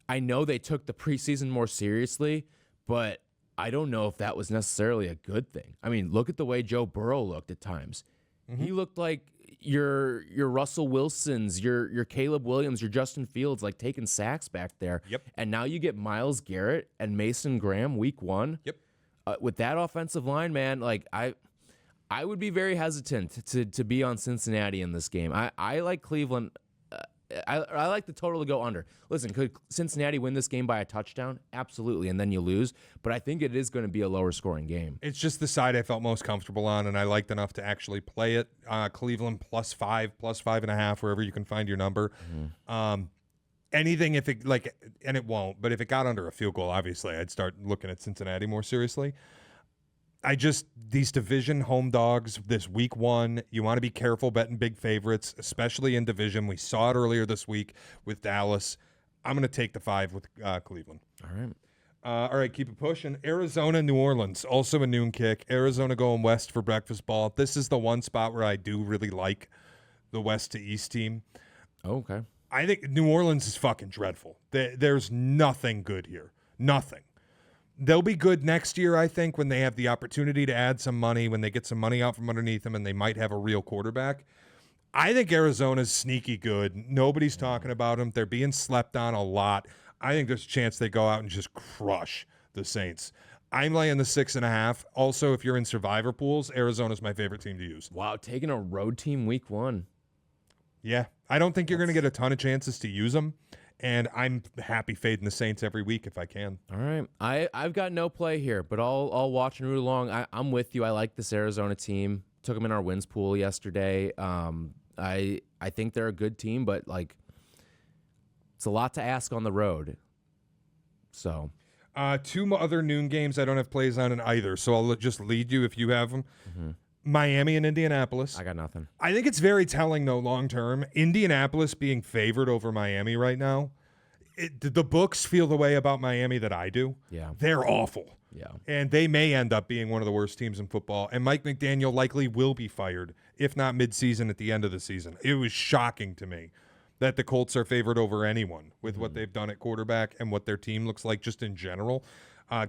I know they took the preseason more seriously, but I don't know if that was necessarily a good thing. I mean, look at the way Joe Burrow looked at times. Mm-hmm. He looked like your Russell Wilsons, your Caleb Williams, your Justin Fields, like taking sacks back there. Yep. And now you get Myles Garrett and Mason Graham week 1. Yep. With that offensive line, man, like I would be very hesitant to be on Cincinnati in this game. I like Cleveland. I like the total to go under. Listen, could Cincinnati win this game by a touchdown? Absolutely, and then you lose. But I think it is going to be a lower scoring game. It's just the side I felt most comfortable on, and I liked enough to actually play it. Cleveland +5, +5.5, wherever you can find your number. Mm-hmm. Anything if it and it won't, but if it got under a field goal, obviously I'd start looking at Cincinnati more seriously. These division home dogs this week 1, you want to be careful betting big favorites, especially in division. We saw it earlier this week with Dallas. I'm going to take the 5 with Cleveland. All right, keep it pushing. Arizona, New Orleans, also a noon kick. Arizona going west for breakfast ball. This is the one spot where I do really like the west to east team. Oh, okay. I think New Orleans is fucking dreadful. There's nothing good here. Nothing. They'll be good next year, I think, when they have the opportunity to add some money, when they get some money out from underneath them, and they might have a real quarterback. I think Arizona's sneaky good. Nobody's talking about them. They're being slept on a lot. I think there's a chance they go out and just crush the Saints. I'm laying the 6.5. Also, if you're in survivor pools, Arizona's my favorite team to use. Wow, taking a road team week 1. Yeah, I don't think you're going to get a ton of chances to use them. And I'm happy fading the Saints every week if I can. All right. I've got no play here, but I'll watch and root along. I'm with you. I like this Arizona team. Took them in our wins pool yesterday. I think they're a good team, but like it's a lot to ask on the road. So 2 other noon games I don't have plays on in either, so I'll just lead you if you have them. Mm-hmm. Miami and Indianapolis. I got nothing. I think it's very telling, though, long term. Indianapolis being favored over Miami right now. The books feel the way about Miami that I do. Yeah. They're awful. Yeah. And they may end up being one of the worst teams in football. And Mike McDaniel likely will be fired, if not midseason, at the end of the season. It was shocking to me that the Colts are favored over anyone with what they've done at quarterback and what their team looks like just in general.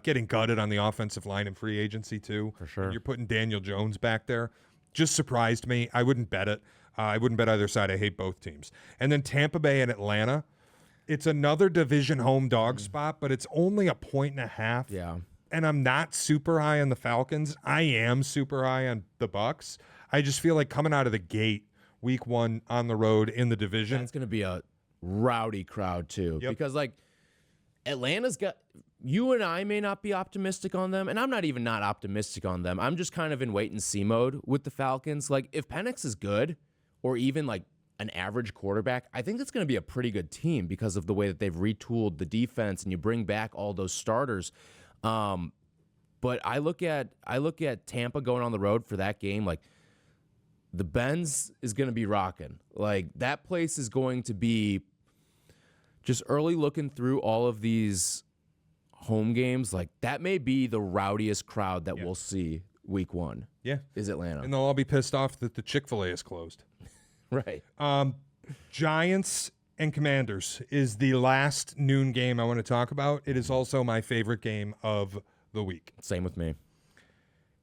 Getting gutted on the offensive line in free agency, too. For sure. You're putting Daniel Jones back there. Just surprised me. I wouldn't bet it. I wouldn't bet either side. I hate both teams. And then Tampa Bay and Atlanta. It's another division home dog spot, but it's only 1.5. Yeah. And I'm not super high on the Falcons. I am super high on the Bucks. I just feel like coming out of the gate, week 1 on the road in the division. It's going to be a rowdy crowd, too. Yep. Because, like, Atlanta's got... You and I may not be optimistic on them, and I'm not even not optimistic on them. I'm just kind of in wait-and-see mode with the Falcons. Like, if Penix is good, or even, like, an average quarterback, I think that's going to be a pretty good team because of the way that they've retooled the defense and you bring back all those starters. But I look at Tampa going on the road for that game. Like, the Benz is going to be rocking. Like, that place is going to be just early looking through all of these home games. Like, that may be the rowdiest crowd that we'll see week 1. Yeah. Is Atlanta. And they'll all be pissed off that the Chick-fil-A is closed. Right. Giants and Commanders is the last noon game I want to talk about. It is also my favorite game of the week. Same with me.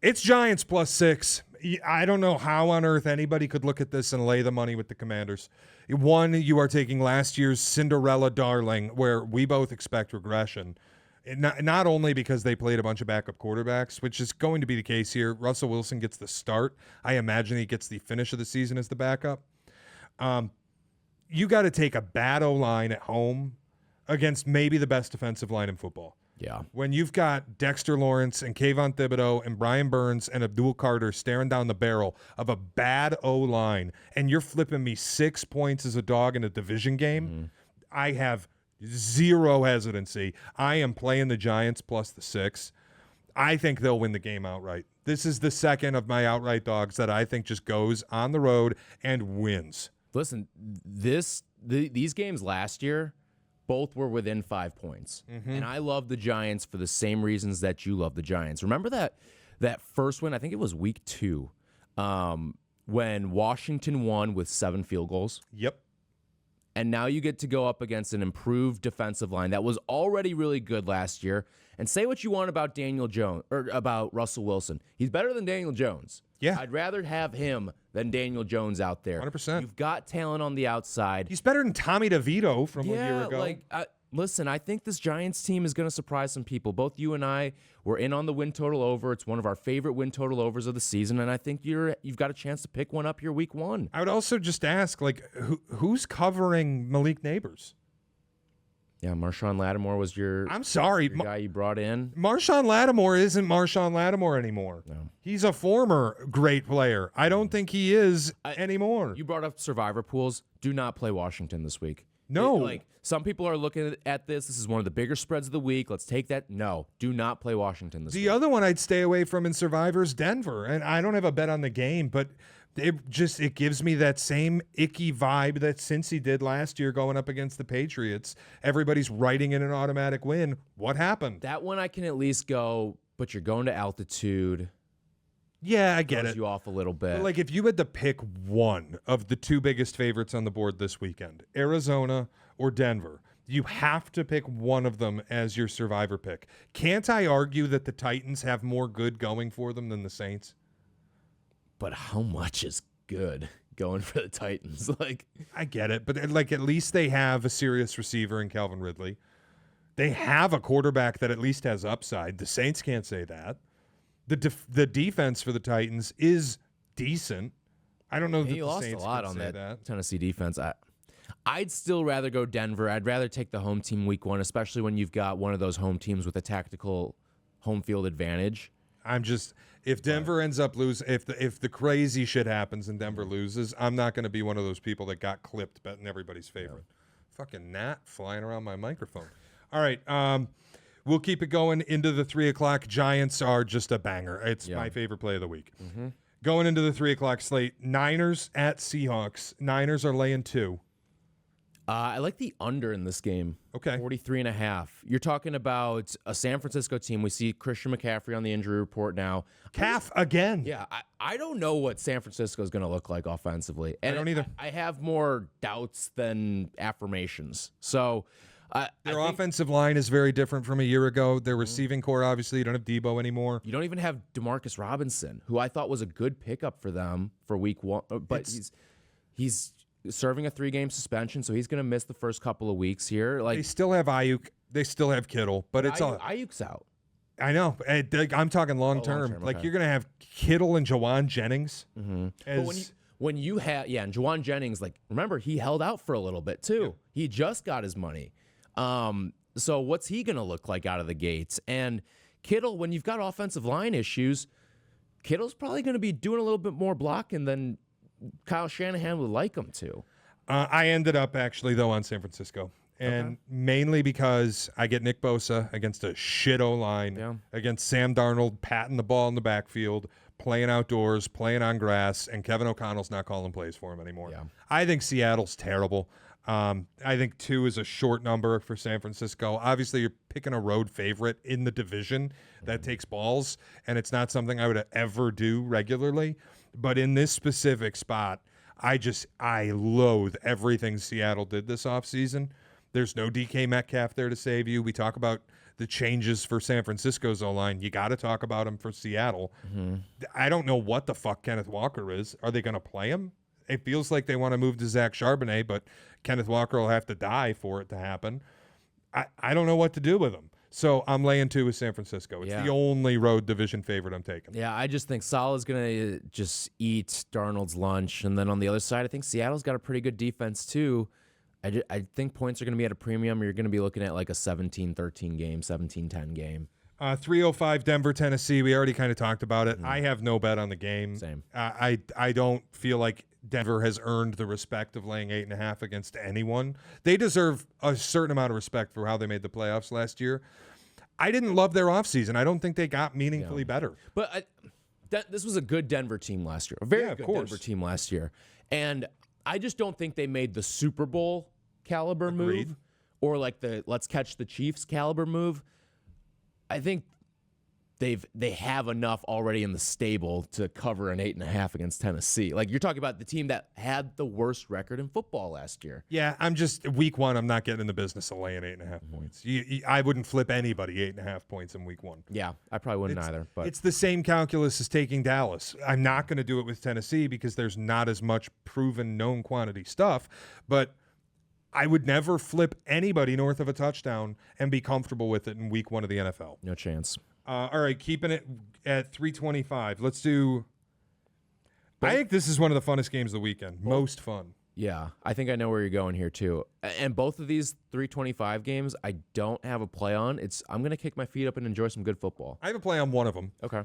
It's Giants +6. I don't know how on earth anybody could look at this and lay the money with the Commanders. One, you are taking last year's Cinderella darling, where we both expect regression. Not only because they played a bunch of backup quarterbacks, which is going to be the case here. Russell Wilson gets the start. I imagine he gets the finish of the season as the backup. You got to take a bad O-line at home against maybe the best defensive line in football. Yeah. When you've got Dexter Lawrence and Kayvon Thibodeau and Brian Burns and Abdul Carter staring down the barrel of a bad O-line, and you're flipping me 6 points as a dog in a division game, I have zero hesitancy. I am playing the Giants +6. I think they'll win the game outright. This is the second of my outright dogs that I think just goes on the road and wins. Listen, these games last year, both were within 5 points. And I love the Giants for the same reasons that you love the Giants. Remember that first win, I think it was week 2, when Washington won with 7 field goals? Yep. And now you get to go up against an improved defensive line that was already really good last year. And say what you want about Daniel Jones or about Russell Wilson. He's better than Daniel Jones. Yeah. I'd rather have him than Daniel Jones out there. 100%. You've got talent on the outside. He's better than Tommy DeVito from a year ago. Listen, I think this Giants team is going to surprise some people. Both you and I were in on the win total over. It's one of our favorite win total overs of the season, and I think you've got a chance to pick one up here week 1. I would also just ask, who's covering Malik Neighbors? Yeah, Marshawn Lattimore was your guy you brought in. Marshawn Lattimore isn't Marshawn Lattimore anymore. No. He's a former great player. I don't think he is anymore. You brought up survivor pools. Do not play Washington this week. No. Some people are looking at this. This is one of the bigger spreads of the week. Let's take that. No, do not play Washington this week. The other one I'd stay away from in Survivor's Denver. And I don't have a bet on the game, but it gives me that same icky vibe that Cincy did last year going up against the Patriots. Everybody's writing in an automatic win. What happened? That one I can at least go, but you're going to altitude. Yeah, I get Throws it. you off a little bit. Like, if you had to pick one of the 2 biggest favorites on the board this weekend, Arizona or Denver, you have to pick one of them as your survivor pick. Can't I argue that the Titans have more good going for them than the Saints? But how much is good going for the Titans? I get it, but at least they have a serious receiver in Calvin Ridley. They have a quarterback that at least has upside. The Saints can't say that. The defense for the Titans is decent. I don't know that you the lost Saints a lot can on say that Tennessee defense. I'd still rather go Denver. I'd rather take the home team week 1, especially when you've got one of those home teams with a tactical home field advantage. If Denver ends up losing, if the crazy shit happens and Denver loses, I'm not going to be one of those people that got clipped betting everybody's favorite. Fucking gnat flying around my microphone. All right. We'll keep it going into the 3 o'clock. Giants are just a banger. It's my favorite play of the week. Going into the 3 o'clock slate, Niners at Seahawks. Niners are laying 2. I like the under in this game. Okay. 43.5. You're talking about a San Francisco team. We see Christian McCaffrey on the injury report now. Calf again. Yeah, I don't know what San Francisco is going to look like offensively. And I don't either. I have more doubts than affirmations. So their offensive line is very different from a year ago. Their receiving core, obviously, you don't have Debo anymore. You don't even have Demarcus Robinson, who I thought was a good pickup for them for week 1. But he's serving a 3-game suspension, so he's going to miss the first couple of weeks here. They still have Ayuk. They still have Kittle, but it's all Ayuk's out. I know. I'm talking long term. Okay. You're going to have Kittle and Jawan Jennings. But when you have and Jawan Jennings, remember he held out for a little bit too. Yeah. He just got his money. So what's he going to look like out of the gates? And Kittle, when you've got offensive line issues, Kittle's probably going to be doing a little bit more blocking than Kyle Shanahan would like him to. I ended up actually, though, on San Francisco. And mainly because I get Nick Bosa against a shit O-line, against Sam Darnold patting the ball in the backfield, playing outdoors, playing on grass, and Kevin O'Connell's not calling plays for him anymore. Yeah. I think Seattle's terrible. I think 2 is a short number for San Francisco. Obviously, you're picking a road favorite in the division that takes balls, and it's not something I would ever do regularly. But in this specific spot, I loathe everything Seattle did this offseason. There's no DK Metcalf there to save you. We talk about the changes for San Francisco's O-line. You got to talk about them for Seattle. I don't know what the fuck Kenneth Walker is. Are they going to play him? It feels like they want to move to Zach Charbonnet, but Kenneth Walker will have to die for it to happen. I don't know what to do with him. So I'm laying 2 with San Francisco. It's the only road division favorite I'm taking. Yeah, I just think Salah's going to just eat Darnold's lunch. And then on the other side, I think Seattle's got a pretty good defense too. I think points are going to be at a premium. You're going to be looking at like a 17-13 game, 17-10 game. 305 Denver, Tennessee. We already kind of talked about it. I have no bet on the game. Same. I don't feel like Denver has earned the respect of laying 8.5 against anyone. They deserve a certain amount of respect for how they made the playoffs last year. I didn't love their offseason. I don't think they got meaningfully better. But this was a good Denver team last year. A very good Denver team last year. And I just don't think they made the Super Bowl caliber move or like the let's catch the Chiefs caliber move. I think they have enough already in the stable to cover an 8.5 against Tennessee. Like you're talking about the team that had the worst record in football last year. Yeah, I'm just week 1. I'm not getting in the business of laying 8.5 points. I wouldn't flip anybody 8.5 points in week 1. Yeah, I probably wouldn't either. But it's the same calculus as taking Dallas. I'm not going to do it with Tennessee because there's not as much proven known quantity stuff. But I would never flip anybody north of a touchdown and be comfortable with it in week 1 of the NFL. No chance. All right, keeping it at 325. Let's do. I think this is one of the funnest games of the weekend. Most fun. Yeah, I think I know where you're going here too. And both of these 325 games, I don't have a play on. I'm going to kick my feet up and enjoy some good football. I have a play on one of them. Okay.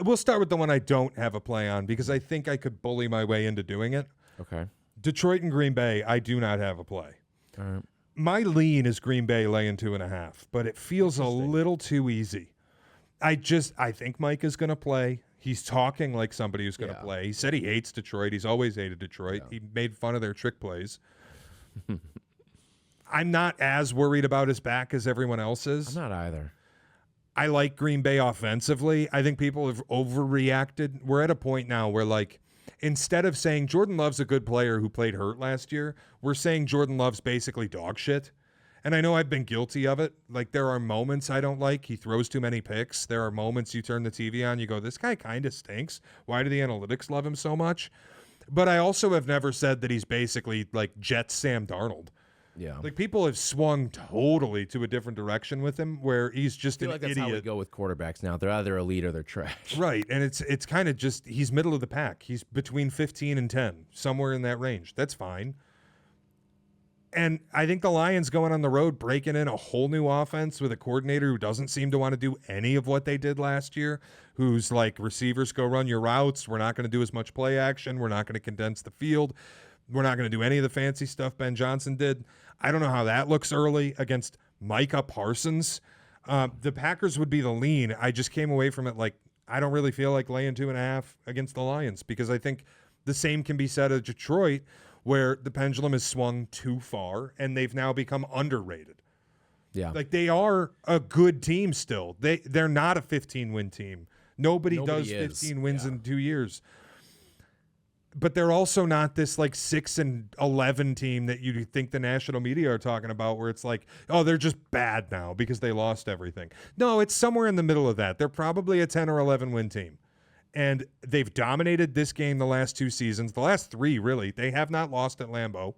We'll start with the one I don't have a play on because I think I could bully my way into doing it. Okay. Detroit and Green Bay, I do not have a play. All right. My lean is Green Bay laying 2.5, but it feels a little too easy. I think Mike is going to play. He's talking like somebody who's going to play. He said he hates Detroit. He's always hated Detroit. Yeah. He made fun of their trick plays. I'm not as worried about his back as everyone else is. I'm not either. I like Green Bay offensively. I think people have overreacted. We're at a point now where, like, instead of saying Jordan Love's a good player who played hurt last year, we're saying Jordan Love's basically dog shit. And I know I've been guilty of it. Like, there are moments I don't like. He throws too many picks. There are moments you turn the TV on, you go, this guy kind of stinks. Why do the analytics love him so much? But I also have never said that he's basically like Jets Sam Darnold. Yeah. Like, people have swung totally to a different direction with him where he's just an that's idiot. how we go with quarterbacks now. They're either elite or they're trash. Right. And it's kind of just, he's middle of the pack. He's between 15 and 10, somewhere in that range. That's fine. And I think the Lions going on the road, breaking in a whole new offense with a coordinator who doesn't seem to want to do any of what they did last year, who's like, receivers go run your routes. We're not going to do as much play action. We're not going to condense the field. We're not going to do any of the fancy stuff Ben Johnson did. I don't know how that looks early against Micah Parsons. The Packers would be the lean. I just came away from it like, I don't really feel like laying 2.5 against the Lions because I think the same can be said of Detroit, where the pendulum has swung too far and they've now become underrated. Yeah. Like, they are a good team still. They're not a 15-win team. Nobody does 15 wins in 2 years. But they're also not this like 6-11 team that you think the national media are talking about, where it's like, oh, they're just bad now because they lost everything. No, it's somewhere in the middle of that. They're probably a 10 or 11 win team. And they've dominated this game the last 2 seasons. The last 3, really. They have not lost at Lambeau.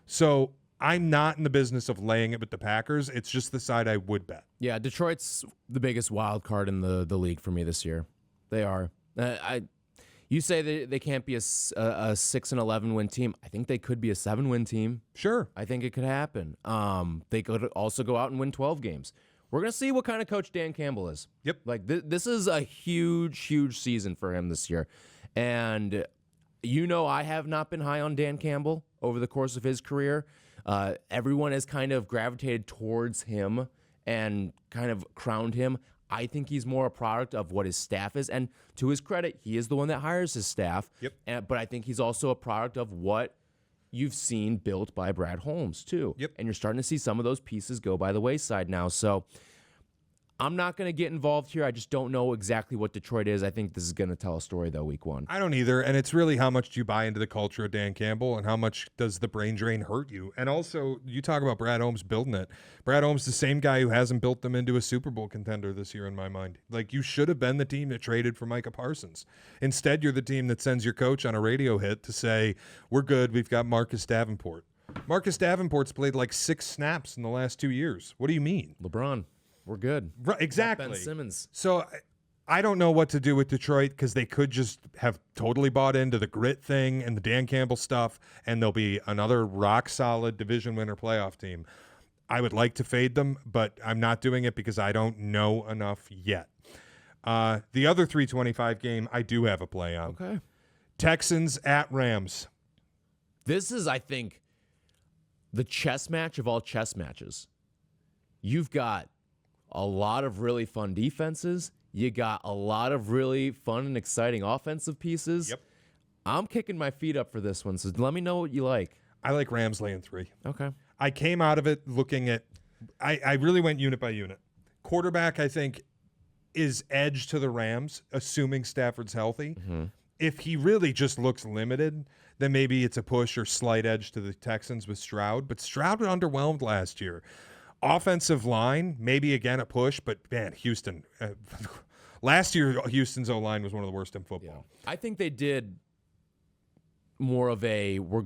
So I'm not in the business of laying it with the Packers. It's just the side I would bet. Yeah, Detroit's the biggest wild card in the league for me this year. They are. You say they can't be a 6-11 win team. I think they could be a 7-win team. Sure. I think it could happen. They could also go out and win 12 games. We're going to see what kind of coach Dan Campbell is. Yep. Like, this is a huge, huge season for him this year. And I have not been high on Dan Campbell over the course of his career. Everyone has kind of gravitated towards him and kind of crowned him. I think he's more a product of what his staff is. And to his credit, he is the one that hires his staff. Yep. But I think he's also a product of what you've seen built by Brad Holmes, too. Yep. And you're starting to see some of those pieces go by the wayside now. So I'm not going to get involved here. I just don't know exactly what Detroit is. I think this is going to tell a story, though, week one. I don't either. And it's really how much do you buy into the culture of Dan Campbell and how much does the brain drain hurt you? And also, you talk about Brad Holmes building it. Brad Holmes, the same guy who hasn't built them into a Super Bowl contender this year in my mind. Like, you should have been the team that traded for Micah Parsons. Instead, you're the team that sends your coach on a radio hit to say, we're good, we've got Marcus Davenport. Marcus Davenport's played like 6 snaps in the last 2 years. What do you mean? LeBron. We're good. Right, exactly. Ben Simmons. So I don't know what to do with Detroit because they could just have totally bought into the grit thing and the Dan Campbell stuff, and they'll be another rock-solid division winner playoff team. I would like to fade them, but I'm not doing it because I don't know enough yet. The other 325 game I do have a play on. Okay. Texans at Rams. This is, I think, the chess match of all chess matches. You've got a lot of really fun defenses. You got a lot of really fun and exciting offensive pieces. Yep. I'm kicking my feet up for this one, so let me know what you like. I like Rams laying 3. Okay. I came out of it looking at I really went unit by unit. Quarterback, I think, is edge to the Rams, assuming Stafford's healthy. Mm-hmm. If he really just looks limited, then maybe it's a push or slight edge to the Texans with Stroud. But Stroud underwhelmed last year. Offensive line, maybe again a push, but man, Houston. Last year, Houston's O-line was one of the worst in football. Yeah. I think they did more of a we're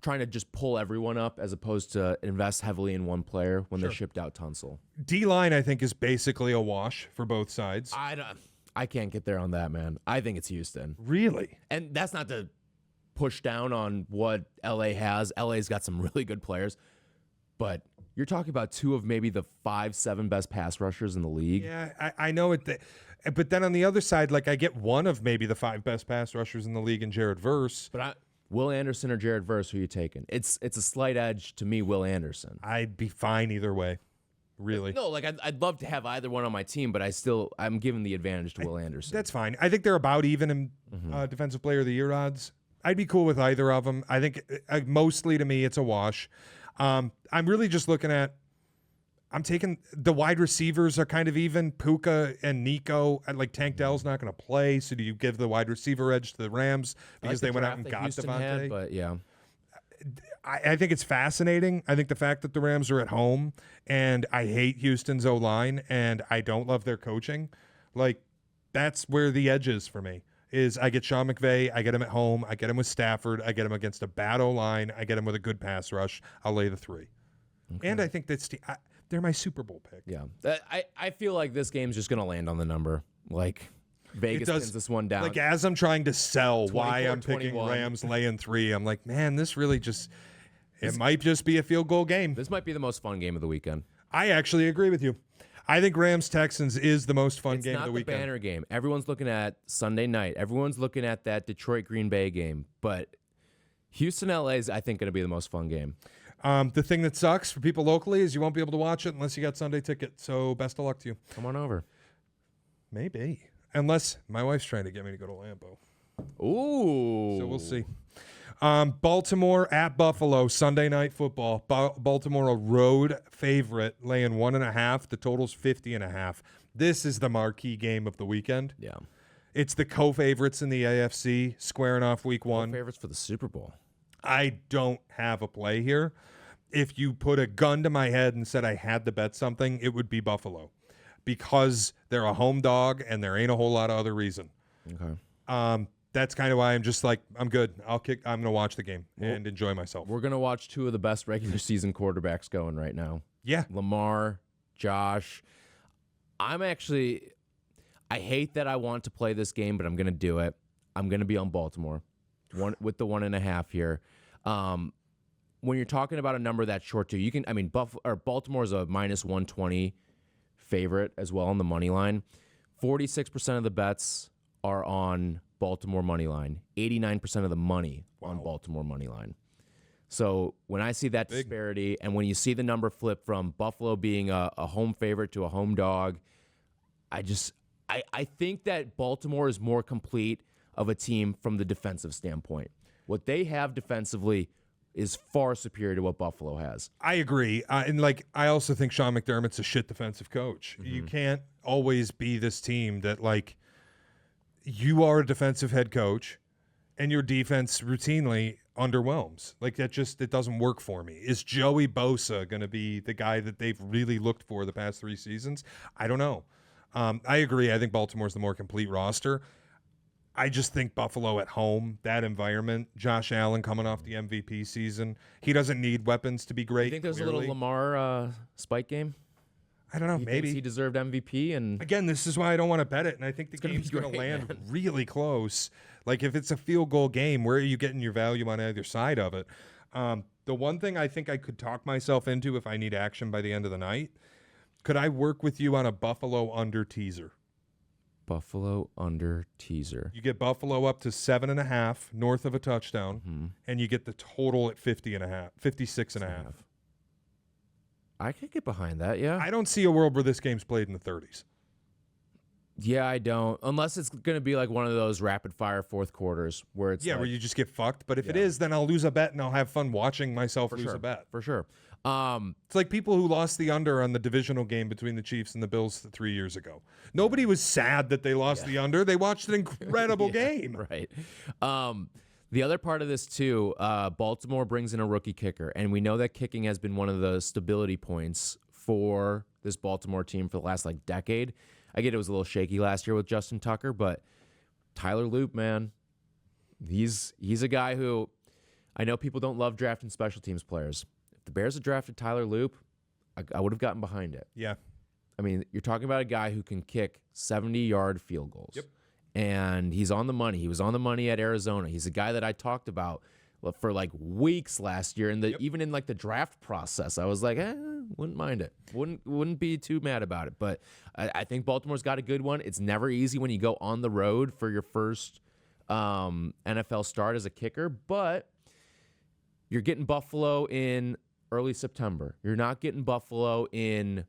trying to just pull everyone up as opposed to invest heavily in one player when they shipped out Tunsil. D-line, I think, is basically a wash for both sides. I can't get there on that, man. I think it's Houston. Really? And that's not to push down on what LA has. LA's got some really good players. But you're talking about 2 of maybe the 5-7 best pass rushers in the league. Yeah, I know it. But then on the other side, like I get one of maybe the 5 best pass rushers in the league in Jared Verse. But Will Anderson or Jared Verse, who are you taking? It's a slight edge to me, Will Anderson. I'd be fine either way, really. No, like I'd love to have either one on my team, but I'm giving the advantage to Will Anderson. That's fine. I think they're about even in Defensive Player of the Year odds. I'd be cool with either of them. I think mostly to me it's a wash. I'm really just looking at I'm taking the wide receivers are kind of even. Puka and Nico, and like Tank Dell's not going to play. So do you give the wide receiver edge to the Rams because they went out and got Devontae? But yeah, I think it's fascinating. I think the fact that the Rams are at home, and I hate Houston's O-line, and I don't love their coaching. Like that's where the edge is for me. Is I get Sean McVay, I get him at home, I get him with Stafford, I get him against a bad O-line, I get him with a good pass rush. I'll lay the 3. Okay. And I think that's they're my Super Bowl pick. Yeah, I feel like this game's just gonna land on the number. Like Vegas pins this one down. Like as I'm trying to sell why I'm picking Rams laying 3, I'm like, man, this really it might just be a field goal game. This might be the most fun game of the weekend. I actually agree with you. I think Rams-Texans is the most fun game of the weekend. It's not the banner game. Everyone's looking at Sunday night. Everyone's looking at that Detroit-Green Bay game. But Houston-LA is, I think, going to be the most fun game. The thing that sucks for people locally is you won't be able to watch it unless you got Sunday ticket. So best of luck to you. Come on over. Maybe. Unless my wife's trying to get me to go to Lambeau. Ooh. So we'll see. Baltimore at Buffalo, Sunday Night Football. Baltimore a road favorite, laying 1.5. The total's 50.5. This is the marquee game of the weekend. Yeah. It's the co-favorites in the AFC, squaring off week 1. Co-favorites for the Super Bowl. I don't have a play here. If you put a gun to my head and said I had to bet something, it would be Buffalo. Because they're a home dog and there ain't a whole lot of other reason. Okay. That's kind of why I'm just like, I'm good. I'm going to watch the game and enjoy myself. We're going to watch 2 of the best regular season quarterbacks going right now. Yeah. Lamar, Josh. I hate that I want to play this game, but I'm going to do it. I'm going to be on Baltimore with the 1.5 here. When you're talking about a number that short too, Baltimore is a minus 120 favorite as well on the money line. 46% of the bets are on Baltimore money line. 89% of the money on Baltimore money line. So when I see that disparity, and when you see the number flip from Buffalo being a home favorite to a home dog, I think that Baltimore is more complete of a team from the defensive standpoint. What they have defensively is far superior to what Buffalo has. I agree. I also think Sean McDermott's a shit defensive coach. You can't always be this team that, you are a defensive head coach and your defense routinely underwhelms. It doesn't work for me. Is Joey Bosa going to be the guy that they've really looked for the past 3 seasons? I don't know. I agree. I think Baltimore's the more complete roster. I just think Buffalo at home, that environment, Josh Allen coming off the MVP season, he doesn't need weapons to be great. You think there's a little Lamar spike game? I don't know. He maybe thinks he deserved MVP, and again, this is why I don't want to bet it. And I think the game's going to land really close. If it's a field goal game, where are you getting your value on either side of it? The one thing I think I could talk myself into if I need action by the end of the night, could I work with you on a Buffalo under teaser? Buffalo under teaser. You get Buffalo up to 7.5 north of a touchdown, and you get the total at 56.5. I could get behind that, yeah. I don't see a world where this game's played in the 30s. Yeah, I don't. Unless it's going to be like one of those rapid-fire fourth quarters where it's where you just get fucked. But if it is, then I'll lose a bet, and I'll have fun watching myself lose a bet. For sure. It's like people who lost the under on the divisional game between the Chiefs and the Bills 3 years ago. Nobody was sad that they lost the under. They watched an incredible game. Right. The other part of this, too, Baltimore brings in a rookie kicker, and we know that kicking has been one of the stability points for this Baltimore team for the last, decade. I get it was a little shaky last year with Justin Tucker, but Tyler Loop, man, he's a guy who I know people don't love drafting special teams players. If the Bears had drafted Tyler Loop, I would have gotten behind it. Yeah. I mean, you're talking about a guy who can kick 70-yard field goals. Yep. And he's on the money. He was on the money at Arizona. He's a guy that I talked about for weeks last year, and even in the draft process, I was like, wouldn't mind it. Wouldn't be too mad about it. But I think Baltimore's got a good one. It's never easy when you go on the road for your first NFL start as a kicker, but you're getting Buffalo in early September. You're not getting Buffalo in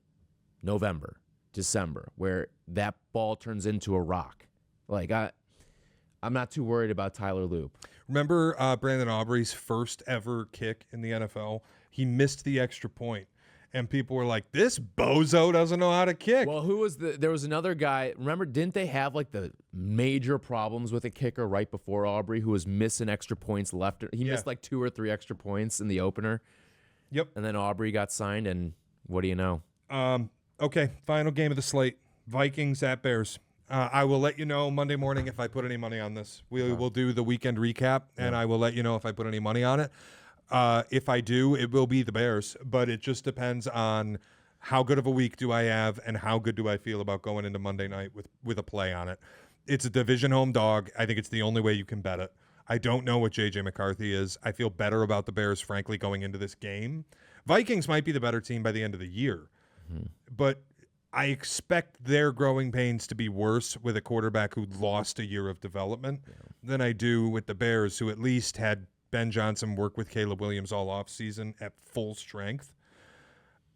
November, December, where that ball turns into a rock. I'm not too worried about Tyler Loop. Remember Brandon Aubrey's first ever kick in the NFL? He missed the extra point, and people were like, this bozo doesn't know how to kick. Well, there was another guy. Remember, didn't they have the major problems with a kicker right before Aubrey who was missing extra points left? He missed 2 or 3 extra points in the opener. Yep. And then Aubrey got signed, and what do you know? Okay, final game of the slate. Vikings at Bears. I will let you know Monday morning if I put any money on this. We will do the weekend recap, and I will let you know if I put any money on it. If I do, it will be the Bears, but it just depends on how good of a week do I have and how good do I feel about going into Monday night with a play on it. It's a division home dog. I think it's the only way you can bet it. I don't know what J.J. McCarthy is. I feel better about the Bears, frankly, going into this game. Vikings might be the better team by the end of the year, but I expect their growing pains to be worse with a quarterback who lost a year of development than I do with the Bears, who at least had Ben Johnson work with Caleb Williams all offseason at full strength.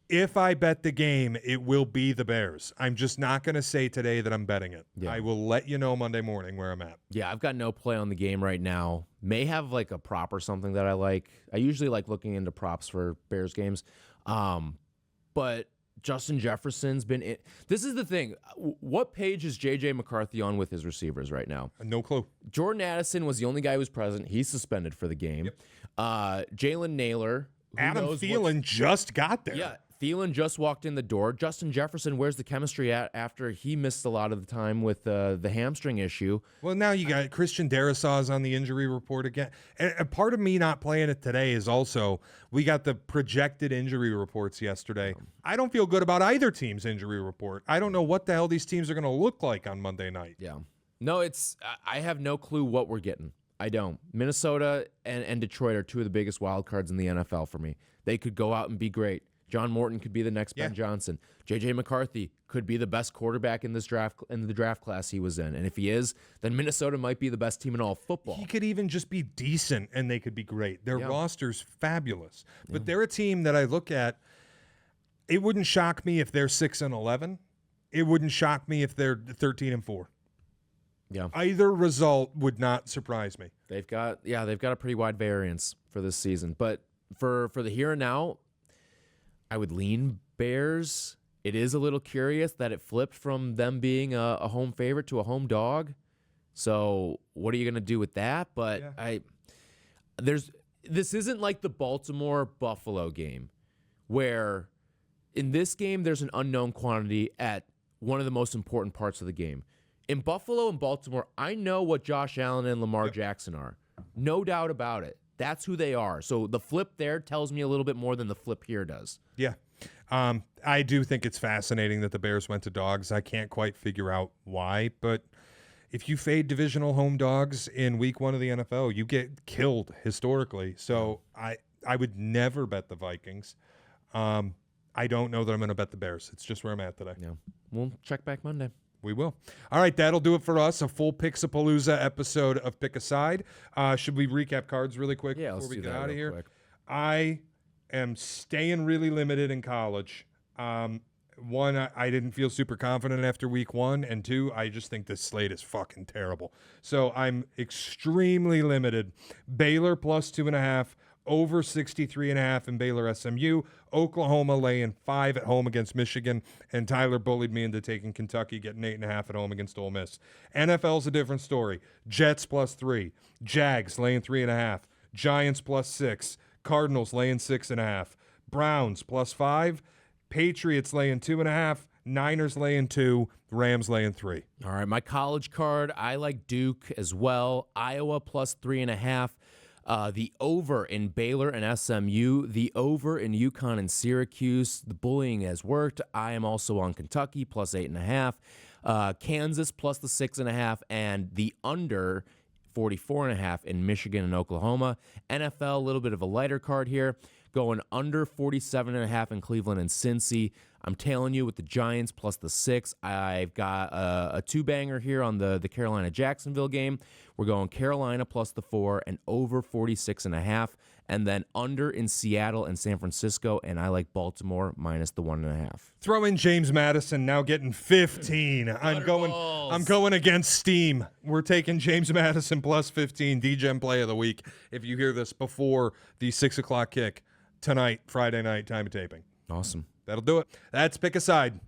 If I bet the game, it will be the Bears. I'm just not going to say today that I'm betting it. Yeah. I will let you know Monday morning where I'm at. Yeah, I've got no play on the game right now. May have a prop or something that I like. I usually like looking into props for Bears games. But Justin Jefferson's been in. This is the thing. What page is J.J. McCarthy on with his receivers right now? No clue. Jordan Addison was the only guy who was present. He's suspended for the game. Yep. Jalen Naylor. Adam Thielen just got there. Yeah, Thielen just walked in the door. Justin Jefferson, where's the chemistry at after he missed a lot of the time with the hamstring issue? Well, now you got Christian Darrisaw's on the injury report again. And a part of me not playing it today is also we got the projected injury reports yesterday. I don't feel good about either team's injury report. I don't know what the hell these teams are going to look like on Monday night. Yeah. No, I have no clue what we're getting. I don't. Minnesota and Detroit are 2 of the biggest wild cards in the NFL for me. They could go out and be great. John Morton could be the next Ben Johnson. J.J. McCarthy could be the best quarterback in the draft class he was in. And if he is, then Minnesota might be the best team in all of football. He could even just be decent, and they could be great. Their roster's fabulous. But they're a team that I look at. It wouldn't shock me if they're 6-11. It wouldn't shock me if they're 13-4. Yeah. Either result would not surprise me. They've got a pretty wide variance for this season. But for the here and now, I would lean Bears. It is a little curious that it flipped from them being a home favorite to a home dog. So what are you going to do with that? But this isn't like the Baltimore-Buffalo game where in this game there's an unknown quantity at one of the most important parts of the game. In Buffalo and Baltimore, I know what Josh Allen and Lamar Jackson are. No doubt about it. That's who they are. So the flip there tells me a little bit more than the flip here does. Yeah. I do think it's fascinating that the Bears went to dogs. I can't quite figure out why, but if you fade divisional home dogs in week 1 of the NFL, you get killed historically. So I would never bet the Vikings. I don't know that I'm going to bet the Bears. It's just where I'm at today. Yeah. We'll check back Monday. We will. All right, that'll do it for us. A full Pixapalooza episode of Pick a Side. Should we recap cards really quick before we get out of here? Quick. I am staying really limited in college. One, I didn't feel super confident after week 1, and 2, I just think this slate is fucking terrible. So I'm extremely limited. Baylor plus 2.5. Over 63.5 in Baylor SMU. Oklahoma laying 5 at home against Michigan. And Tyler bullied me into taking Kentucky, getting 8.5 at home against Ole Miss. NFL's a different story. Jets plus 3. Jags laying 3.5. Giants plus 6. Cardinals laying 6.5. Browns plus 5. Patriots laying 2.5. Niners laying 2. Rams laying 3. All right, my college card, I like Duke as well. Iowa plus 3.5. The over in Baylor and SMU, the over in UConn and Syracuse. The bullying has worked. I am also on Kentucky plus 8.5, Kansas plus the 6.5, and the under 44.5 in Michigan and Oklahoma. NFL, a little bit of a lighter card here, going under 47.5 in Cleveland and Cincy. I'm tailing you with the Giants plus the 6. I've got a 2-banger here on the Carolina-Jacksonville game. We're going Carolina plus the 4 and over 46.5. And then under in Seattle and San Francisco. And I like Baltimore minus the 1.5. Throw in James Madison, now getting 15. I'm going against Steam. We're taking James Madison plus 15, DGen play of the week. If you hear this before the 6 o'clock kick tonight, Friday night, time of taping. Awesome. That'll do it. That's Pick a Side.